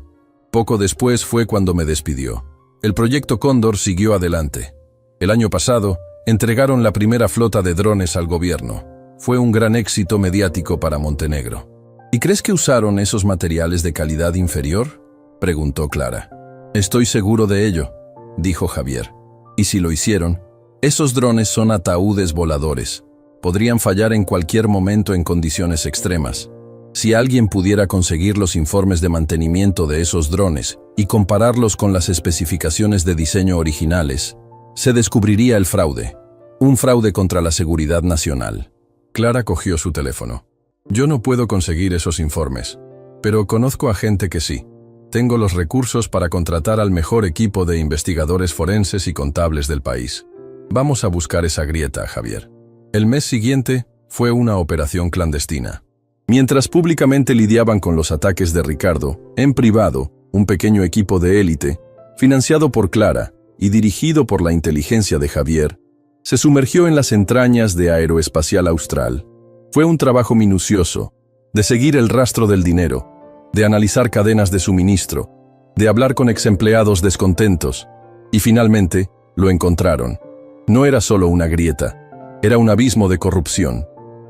Poco después fue cuando me despidió. El proyecto Cóndor siguió adelante. El año pasado, entregaron la primera flota de drones al gobierno. Fue un gran éxito mediático para Montenegro. «¿Y crees que usaron esos materiales de calidad inferior?», preguntó Clara. «Estoy seguro de ello», dijo Javier. «Y si lo hicieron, esos drones son ataúdes voladores. Podrían fallar en cualquier momento en condiciones extremas. Si alguien pudiera conseguir los informes de mantenimiento de esos drones y compararlos con las especificaciones de diseño originales, se descubriría el fraude, un fraude contra la seguridad nacional». Clara cogió su teléfono. «Yo no puedo conseguir esos informes, pero conozco a gente que sí. Tengo los recursos para contratar al mejor equipo de investigadores forenses y contables del país. Vamos a buscar esa grieta, Javier». El mes siguiente fue una operación clandestina. Mientras públicamente lidiaban con los ataques de Ricardo, en privado, un pequeño equipo de élite, financiado por Clara y dirigido por la inteligencia de Javier, se sumergió en las entrañas de Aeroespacial Austral. Fue un trabajo minucioso, de seguir el rastro del dinero, de analizar cadenas de suministro, de hablar con exempleados descontentos, y finalmente lo encontraron. No era solo una grieta, era un abismo de corrupción.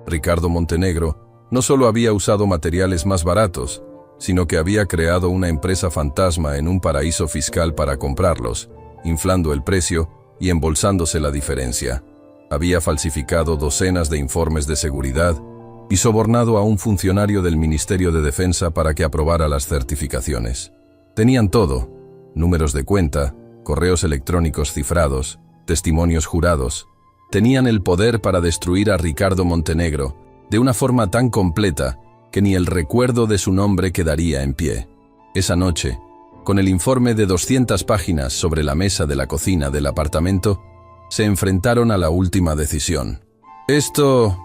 Ricardo Montenegro no solo había usado materiales más baratos, sino que había creado una empresa fantasma en un paraíso fiscal para comprarlos, inflando el precio y embolsándose la diferencia. Había falsificado docenas de informes de seguridad y sobornado a un funcionario del Ministerio de Defensa para que aprobara las certificaciones. Tenían todo: números de cuenta, correos electrónicos cifrados, testimonios jurados. Tenían el poder para destruir a Ricardo Montenegro de una forma tan completa que ni el recuerdo de su nombre quedaría en pie. Esa noche, con el informe de 200 páginas sobre la mesa de la cocina del apartamento, se enfrentaron a la última decisión. Esto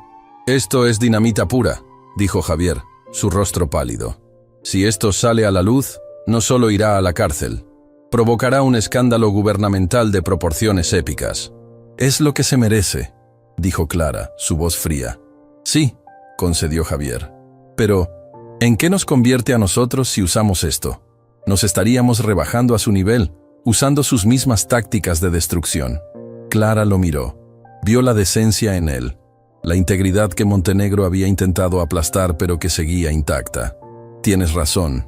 es dinamita pura», dijo Javier, su rostro pálido. «Si esto sale a la luz, no solo irá a la cárcel, provocará un escándalo gubernamental de proporciones épicas». «Es lo que se merece», dijo Clara, su voz fría. «Sí», concedió Javier. «Pero, ¿en qué nos convierte a nosotros si usamos esto? Nos estaríamos rebajando a su nivel, usando sus mismas tácticas de destrucción. Clara lo miró. Vio la decencia en él, la integridad que Montenegro había intentado aplastar pero que seguía intacta. «Tienes razón»,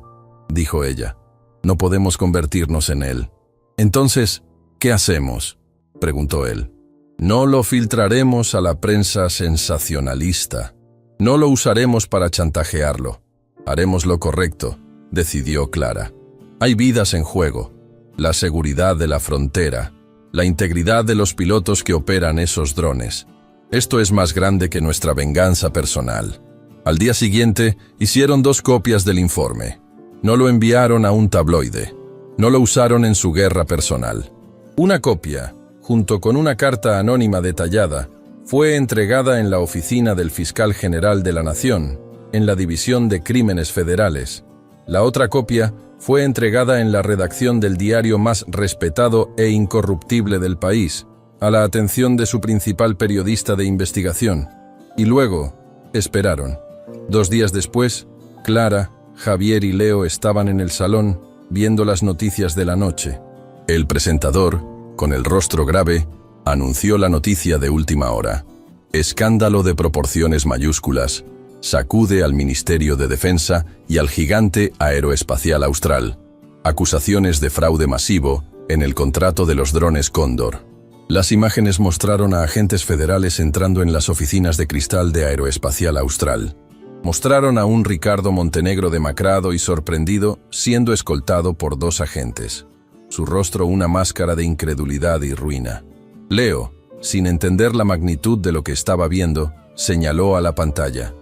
dijo ella. «No podemos convertirnos en él». «Entonces, ¿qué hacemos?», preguntó él. «No lo filtraremos a la prensa sensacionalista. No lo usaremos para chantajearlo. Haremos lo correcto», decidió Clara. «Hay vidas en juego, la seguridad de la frontera, la integridad de los pilotos que operan esos drones. Esto es más grande que nuestra venganza personal». Al día siguiente, hicieron 2 copias del informe. No lo enviaron a un tabloide. No lo usaron en su guerra personal. Una copia, junto con una carta anónima detallada, fue entregada en la oficina del fiscal general de la Nación, en la División de Crímenes Federales. La otra copia fue entregada en la redacción del diario más respetado e incorruptible del país, a la atención de su principal periodista de investigación. Y luego, esperaron. 2 días después, Clara, Javier y Leo estaban en el salón viendo las noticias de la noche. El presentador, con el rostro grave, anunció la noticia de última hora. Escándalo de proporciones mayúsculas. Sacude al Ministerio de Defensa y al gigante aeroespacial austral. Acusaciones de fraude masivo en el contrato de los drones Cóndor. Las imágenes mostraron a agentes federales entrando en las oficinas de cristal de Aeroespacial Austral. Mostraron a un Ricardo Montenegro demacrado y sorprendido siendo escoltado por 2 agentes. Su rostro una máscara de incredulidad y ruina. Leo, sin entender la magnitud de lo que estaba viendo, señaló a la pantalla.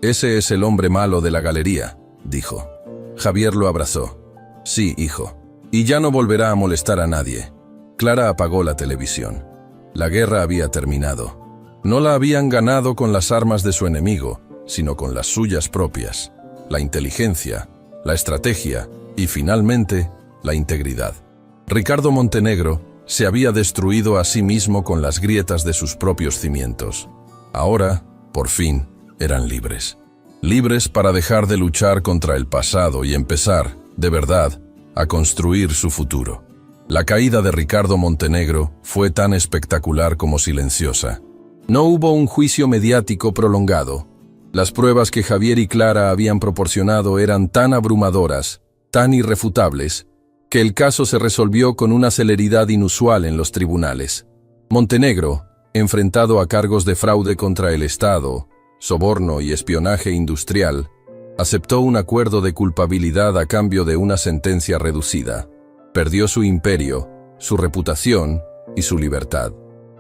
«Ese es el hombre malo de la galería», dijo. Javier lo abrazó. «Sí, hijo. Y ya no volverá a molestar a nadie». Clara apagó la televisión. La guerra había terminado. No la habían ganado con las armas de su enemigo, sino con las suyas propias, la inteligencia, la estrategia y, finalmente, la integridad. Ricardo Montenegro se había destruido a sí mismo con las grietas de sus propios cimientos. Ahora, por fin, eran libres. Libres para dejar de luchar contra el pasado y empezar, de verdad, a construir su futuro. La caída de Ricardo Montenegro fue tan espectacular como silenciosa. No hubo un juicio mediático prolongado. Las pruebas que Javier y Clara habían proporcionado eran tan abrumadoras, tan irrefutables, que el caso se resolvió con una celeridad inusual en los tribunales. Montenegro, enfrentado a cargos de fraude contra el Estado, soborno y espionaje industrial, aceptó un acuerdo de culpabilidad a cambio de una sentencia reducida. Perdió su imperio, su reputación y su libertad.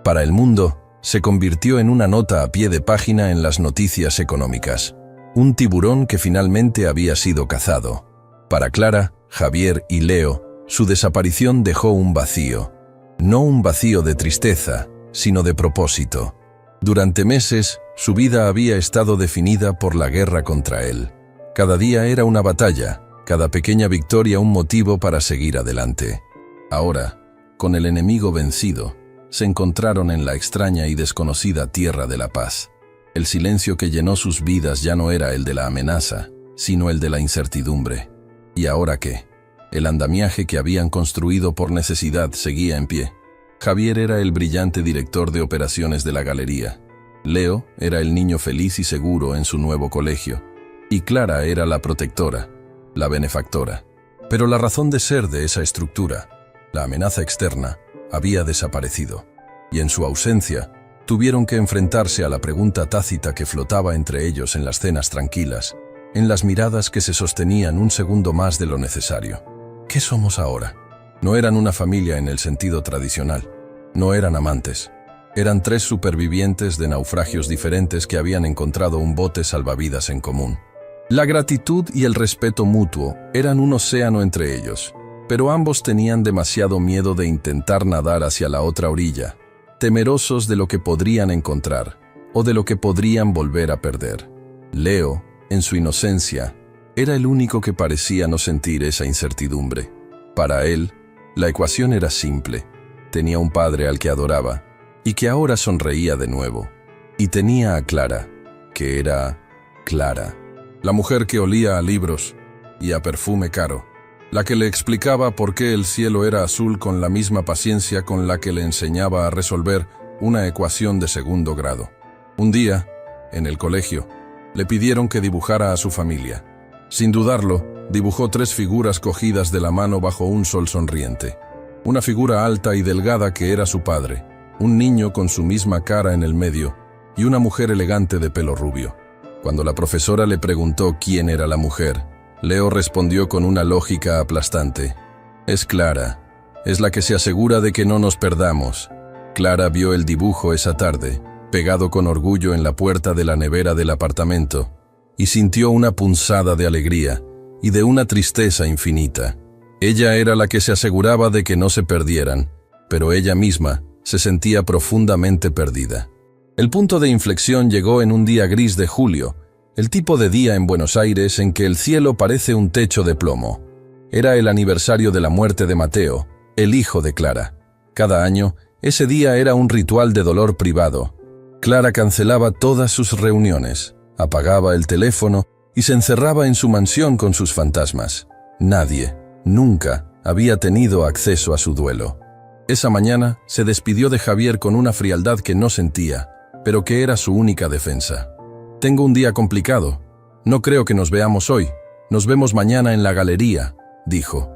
Para el mundo, se convirtió en una nota a pie de página en las noticias económicas. Un tiburón que finalmente había sido cazado. Para Clara, Javier y Leo, su desaparición dejó un vacío. No un vacío de tristeza, sino de propósito. Durante meses, su vida había estado definida por la guerra contra él. Cada día era una batalla, cada pequeña victoria un motivo para seguir adelante. Ahora, con el enemigo vencido, se encontraron en la extraña y desconocida tierra de la paz. El silencio que llenó sus vidas ya no era el de la amenaza, sino el de la incertidumbre. ¿Y ahora qué? El andamiaje que habían construido por necesidad seguía en pie. Javier era el brillante director de operaciones de la galería. Leo era el niño feliz y seguro en su nuevo colegio. Y Clara era la protectora, la benefactora. Pero la razón de ser de esa estructura, la amenaza externa, había desaparecido. Y en su ausencia, tuvieron que enfrentarse a la pregunta tácita que flotaba entre ellos en las cenas tranquilas, en las miradas que se sostenían un segundo más de lo necesario. ¿Qué somos ahora? No eran una familia en el sentido tradicional. No eran amantes. Eran 3 supervivientes de naufragios diferentes que habían encontrado un bote salvavidas en común. La gratitud y el respeto mutuo eran un océano entre ellos, pero ambos tenían demasiado miedo de intentar nadar hacia la otra orilla, temerosos de lo que podrían encontrar o de lo que podrían volver a perder. Leo, en su inocencia, era el único que parecía no sentir esa incertidumbre. Para él, la ecuación era simple. Tenía un padre al que adoraba y que ahora sonreía de nuevo. Y tenía a Clara, que era Clara, la mujer que olía a libros y a perfume caro, la que le explicaba por qué el cielo era azul con la misma paciencia con la que le enseñaba a resolver una ecuación de segundo grado. Un día, en el colegio, le pidieron que dibujara a su familia. Sin dudarlo, dibujó 3 figuras cogidas de la mano bajo un sol sonriente. Una figura alta y delgada que era su padre, un niño con su misma cara en el medio y una mujer elegante de pelo rubio. Cuando la profesora le preguntó quién era la mujer, Leo respondió con una lógica aplastante. Es Clara, es la que se asegura de que no nos perdamos. Clara vio el dibujo esa tarde, pegado con orgullo en la puerta de la nevera del apartamento, y sintió una punzada de alegría y de una tristeza infinita. Ella era la que se aseguraba de que no se perdieran, pero ella misma se sentía profundamente perdida. El punto de inflexión llegó en un día gris de julio, el tipo de día en Buenos Aires en que el cielo parece un techo de plomo. Era el aniversario de la muerte de Mateo, el hijo de Clara. Cada año, ese día era un ritual de dolor privado. Clara cancelaba todas sus reuniones, apagaba el teléfono y se encerraba en su mansión con sus fantasmas. Nadie, nunca, había tenido acceso a su duelo. Esa mañana se despidió de Javier con una frialdad que no sentía, pero que era su única defensa. Tengo un día complicado. No creo que nos veamos hoy. Nos vemos mañana en la galería, dijo.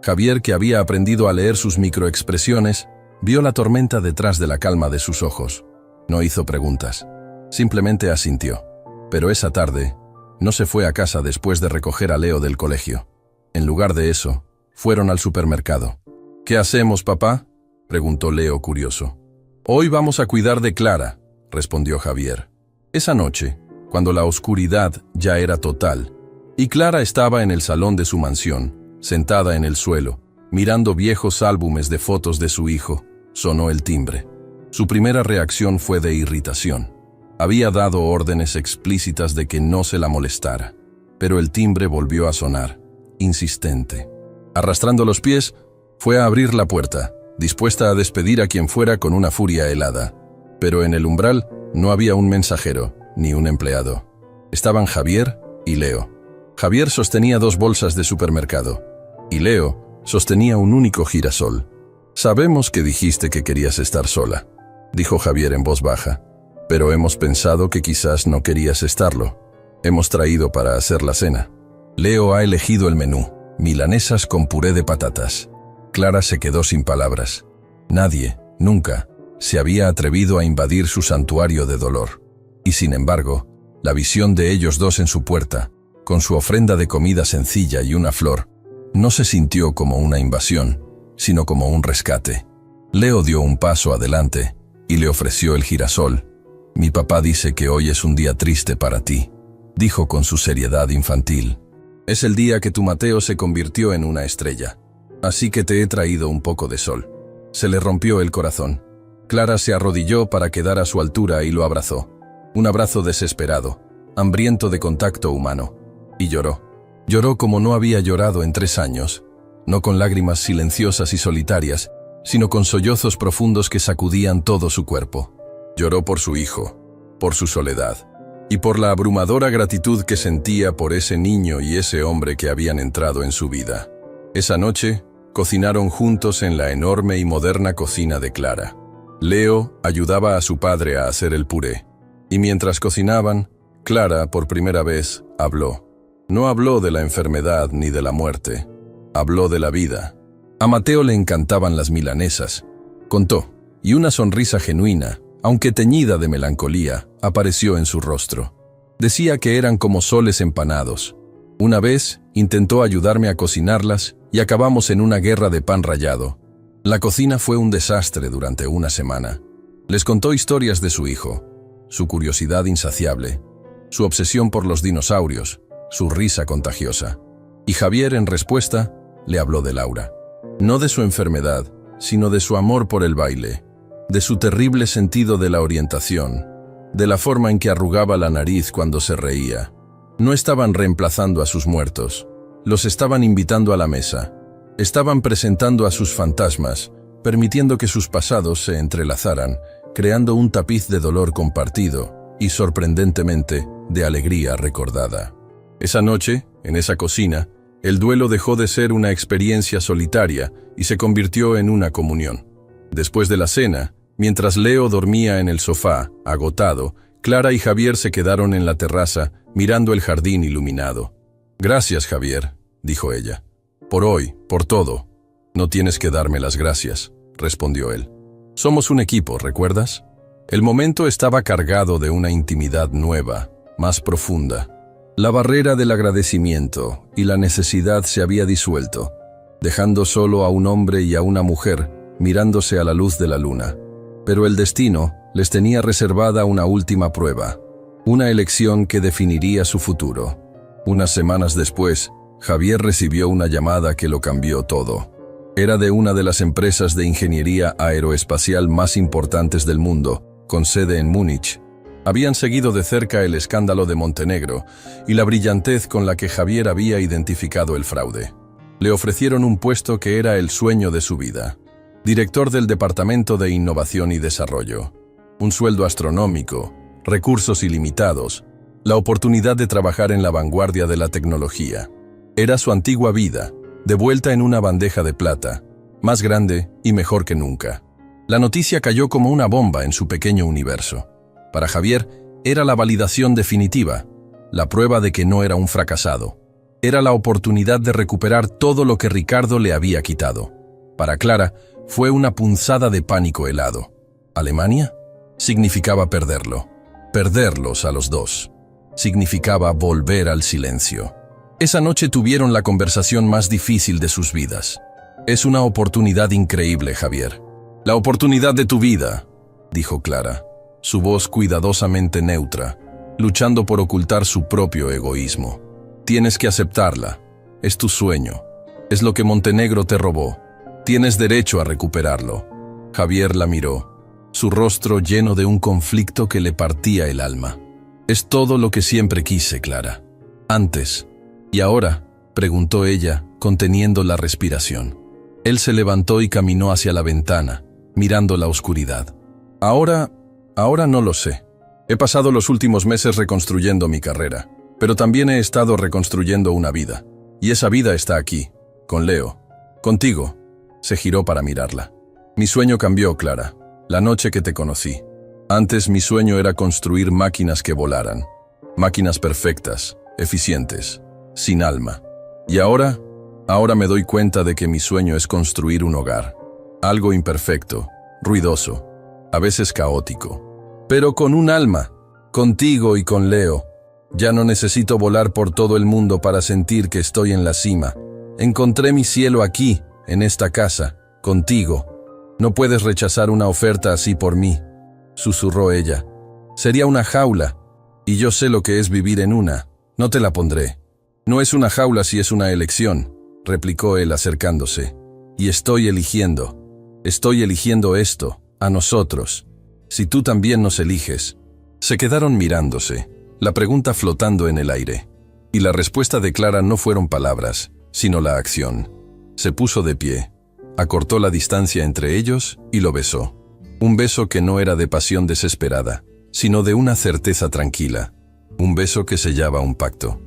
Javier, que había aprendido a leer sus microexpresiones, vio la tormenta detrás de la calma de sus ojos. No hizo preguntas. Simplemente asintió. Pero esa tarde, no se fue a casa después de recoger a Leo del colegio. En lugar de eso, fueron al supermercado. ¿Qué hacemos, papá?, preguntó Leo curioso. Hoy vamos a cuidar de Clara, respondió Javier. Esa noche, cuando la oscuridad ya era total, y Clara estaba en el salón de su mansión, sentada en el suelo, mirando viejos álbumes de fotos de su hijo, sonó el timbre. Su primera reacción fue de irritación. Había dado órdenes explícitas de que no se la molestara, pero el timbre volvió a sonar, insistente. Arrastrando los pies, fue a abrir la puerta, dispuesta a despedir a quien fuera con una furia helada. Pero en el umbral no había un mensajero, ni un empleado. Estaban Javier y Leo. Javier sostenía 2 bolsas de supermercado, y Leo sostenía un único girasol. Sabemos que dijiste que querías estar sola, dijo Javier en voz baja, pero hemos pensado que quizás no querías estarlo. Hemos traído para hacer la cena. Leo ha elegido el menú, milanesas con puré de patatas. Clara se quedó sin palabras. Nadie, nunca, se había atrevido a invadir su santuario de dolor. Y sin embargo, la visión de ellos dos en su puerta, con su ofrenda de comida sencilla y una flor, no se sintió como una invasión, sino como un rescate. Leo dio un paso adelante y le ofreció el girasol. Mi papá dice que hoy es un día triste para ti, dijo con su seriedad infantil. Es el día que tu Mateo se convirtió en una estrella. Así que te he traído un poco de sol. Se le rompió el corazón. Clara se arrodilló para quedar a su altura y lo abrazó. Un abrazo desesperado, hambriento de contacto humano. Y lloró. Lloró como no había llorado en 3 años. No con lágrimas silenciosas y solitarias, sino con sollozos profundos que sacudían todo su cuerpo. Lloró por su hijo, por su soledad, y por la abrumadora gratitud que sentía por ese niño y ese hombre que habían entrado en su vida. Esa noche, cocinaron juntos en la enorme y moderna cocina de Clara. Leo ayudaba a su padre a hacer el puré, y mientras cocinaban, Clara, por primera vez, habló. No habló de la enfermedad ni de la muerte, habló de la vida. A Mateo le encantaban las milanesas, contó, y una sonrisa genuina, aunque teñida de melancolía, apareció en su rostro. Decía que eran como soles empanados. Una vez intentó ayudarme a cocinarlas y acabamos en una guerra de pan rallado. La cocina fue un desastre durante una semana. Les contó historias de su hijo, su curiosidad insaciable, su obsesión por los dinosaurios, su risa contagiosa. Y Javier, en respuesta, le habló de Laura. No de su enfermedad, sino de su amor por el baile, de su terrible sentido de la orientación, de la forma en que arrugaba la nariz cuando se reía. No estaban reemplazando a sus muertos, los estaban invitando a la mesa. Estaban presentando a sus fantasmas, permitiendo que sus pasados se entrelazaran, creando un tapiz de dolor compartido y, sorprendentemente, de alegría recordada. Esa noche, en esa cocina, El duelo dejó de ser una experiencia solitaria y se convirtió en una comunión. Después de la cena, mientras Leo dormía en el sofá, agotado, Clara y Javier se quedaron en la terraza, mirando el jardín iluminado. «Gracias, Javier», dijo ella. «Por hoy, por todo». «No tienes que darme las gracias», respondió él. «Somos un equipo, ¿recuerdas?» El momento estaba cargado de una intimidad nueva, más profunda. La barrera del agradecimiento y la necesidad se había disuelto, dejando solo a un hombre y a una mujer mirándose a la luz de la luna. Pero el destino les tenía reservada una última prueba, una elección que definiría su futuro. Unas semanas después, Javier recibió una llamada que lo cambió todo. Era de una de las empresas de ingeniería aeroespacial más importantes del mundo, con sede en Múnich. Habían seguido de cerca el escándalo de Montenegro y la brillantez con la que Javier había identificado el fraude. Le ofrecieron un puesto que era el sueño de su vida: director del Departamento de Innovación y Desarrollo. Un sueldo astronómico, recursos ilimitados, la oportunidad de trabajar en la vanguardia de la tecnología. Era su antigua vida, de vuelta en una bandeja de plata, más grande y mejor que nunca. La noticia cayó como una bomba en su pequeño universo. Para Javier, era la validación definitiva, la prueba de que no era un fracasado. Era la oportunidad de recuperar todo lo que Ricardo le había quitado. Para Clara, fue una punzada de pánico helado. ¿Alemania? Significaba perderlo. Perderlos a los dos. Significaba volver al silencio. Esa noche tuvieron la conversación más difícil de sus vidas. «Es una oportunidad increíble, Javier». «La oportunidad de tu vida», dijo Clara, su voz cuidadosamente neutra, luchando por ocultar su propio egoísmo. «Tienes que aceptarla. Es tu sueño. Es lo que Montenegro te robó. Tienes derecho a recuperarlo». Javier la miró, su rostro lleno de un conflicto que le partía el alma. «Es todo lo que siempre quise, Clara. Antes. ¿Y ahora?», preguntó ella, conteniendo la respiración. Él se levantó y caminó hacia la ventana, mirando la oscuridad. Ahora no lo sé. He pasado los últimos meses reconstruyendo mi carrera, pero también he estado reconstruyendo una vida. Y esa vida está aquí, con Leo, contigo». Se giró para mirarla. «Mi sueño cambió, Clara, la noche que te conocí. Antes mi sueño era construir máquinas que volaran. Máquinas perfectas, eficientes, sin alma. Y ahora me doy cuenta de que mi sueño es construir un hogar. Algo imperfecto, ruidoso, a veces caótico, pero con un alma, contigo y con Leo. Ya no necesito volar por todo el mundo para sentir que estoy en la cima. Encontré mi cielo aquí, en esta casa, contigo. No puedes rechazar una oferta así por mí», susurró ella. «Sería una jaula, y yo sé lo que es vivir en una. No te la pondré». «No es una jaula si es una elección», replicó él acercándose. «Y estoy eligiendo esto, a nosotros. Si tú también nos eliges». Se quedaron mirándose, la pregunta flotando en el aire. Y la respuesta de Clara no fueron palabras, sino la acción. Se puso de pie, acortó la distancia entre ellos y lo besó. Un beso que no era de pasión desesperada, sino de una certeza tranquila. Un beso que sellaba un pacto.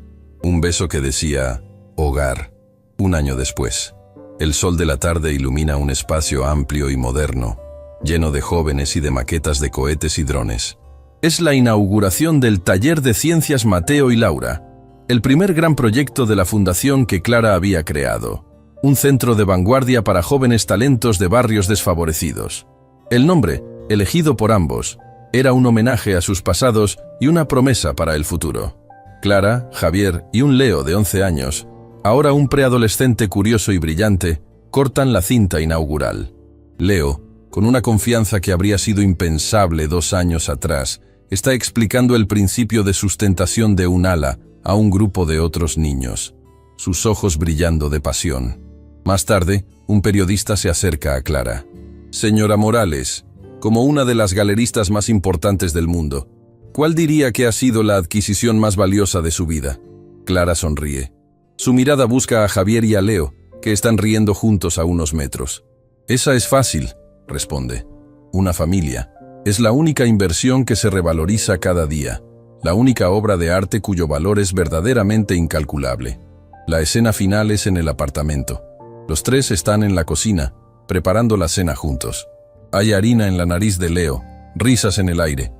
Un beso que decía «hogar». Un año después, el sol de la tarde ilumina un espacio amplio y moderno, lleno de jóvenes y de maquetas de cohetes y drones. Es la inauguración del Taller de Ciencias Mateo y Laura, el primer gran proyecto de la fundación que Clara había creado. Un centro de vanguardia para jóvenes talentos de barrios desfavorecidos. El nombre, elegido por ambos, era un homenaje a sus pasados y una promesa para el futuro. Clara, Javier y un Leo de 11 años, ahora un preadolescente curioso y brillante, cortan la cinta inaugural. Leo, con una confianza que habría sido impensable 2 años atrás, está explicando el principio de sustentación de un ala a un grupo de otros niños, sus ojos brillando de pasión. Más tarde, un periodista se acerca a Clara. «Señora Morales, como una de las galeristas más importantes del mundo, ¿cuál diría que ha sido la adquisición más valiosa de su vida?». Clara sonríe. Su mirada busca a Javier y a Leo, que están riendo juntos a unos metros. «Esa es fácil», responde. «Una familia. Es la única inversión que se revaloriza cada día, la única obra de arte cuyo valor es verdaderamente incalculable». La escena final es en el apartamento. Los tres están en la cocina, preparando la cena juntos. Hay harina en la nariz de Leo, risas en el aire.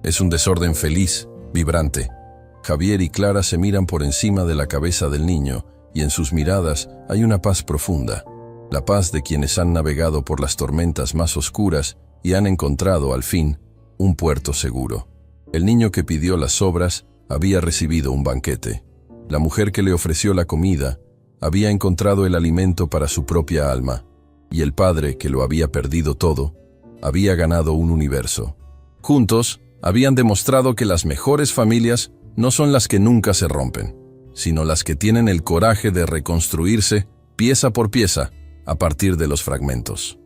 Es un desorden feliz, vibrante. Javier y Clara se miran por encima de la cabeza del niño y en sus miradas hay una paz profunda. La paz de quienes han navegado por las tormentas más oscuras y han encontrado, al fin, un puerto seguro. El niño que pidió las sobras había recibido un banquete. La mujer que le ofreció la comida había encontrado el alimento para su propia alma. Y el padre, que lo había perdido todo, había ganado un universo. Juntos, habían demostrado que las mejores familias no son las que nunca se rompen, sino las que tienen el coraje de reconstruirse pieza por pieza a partir de los fragmentos.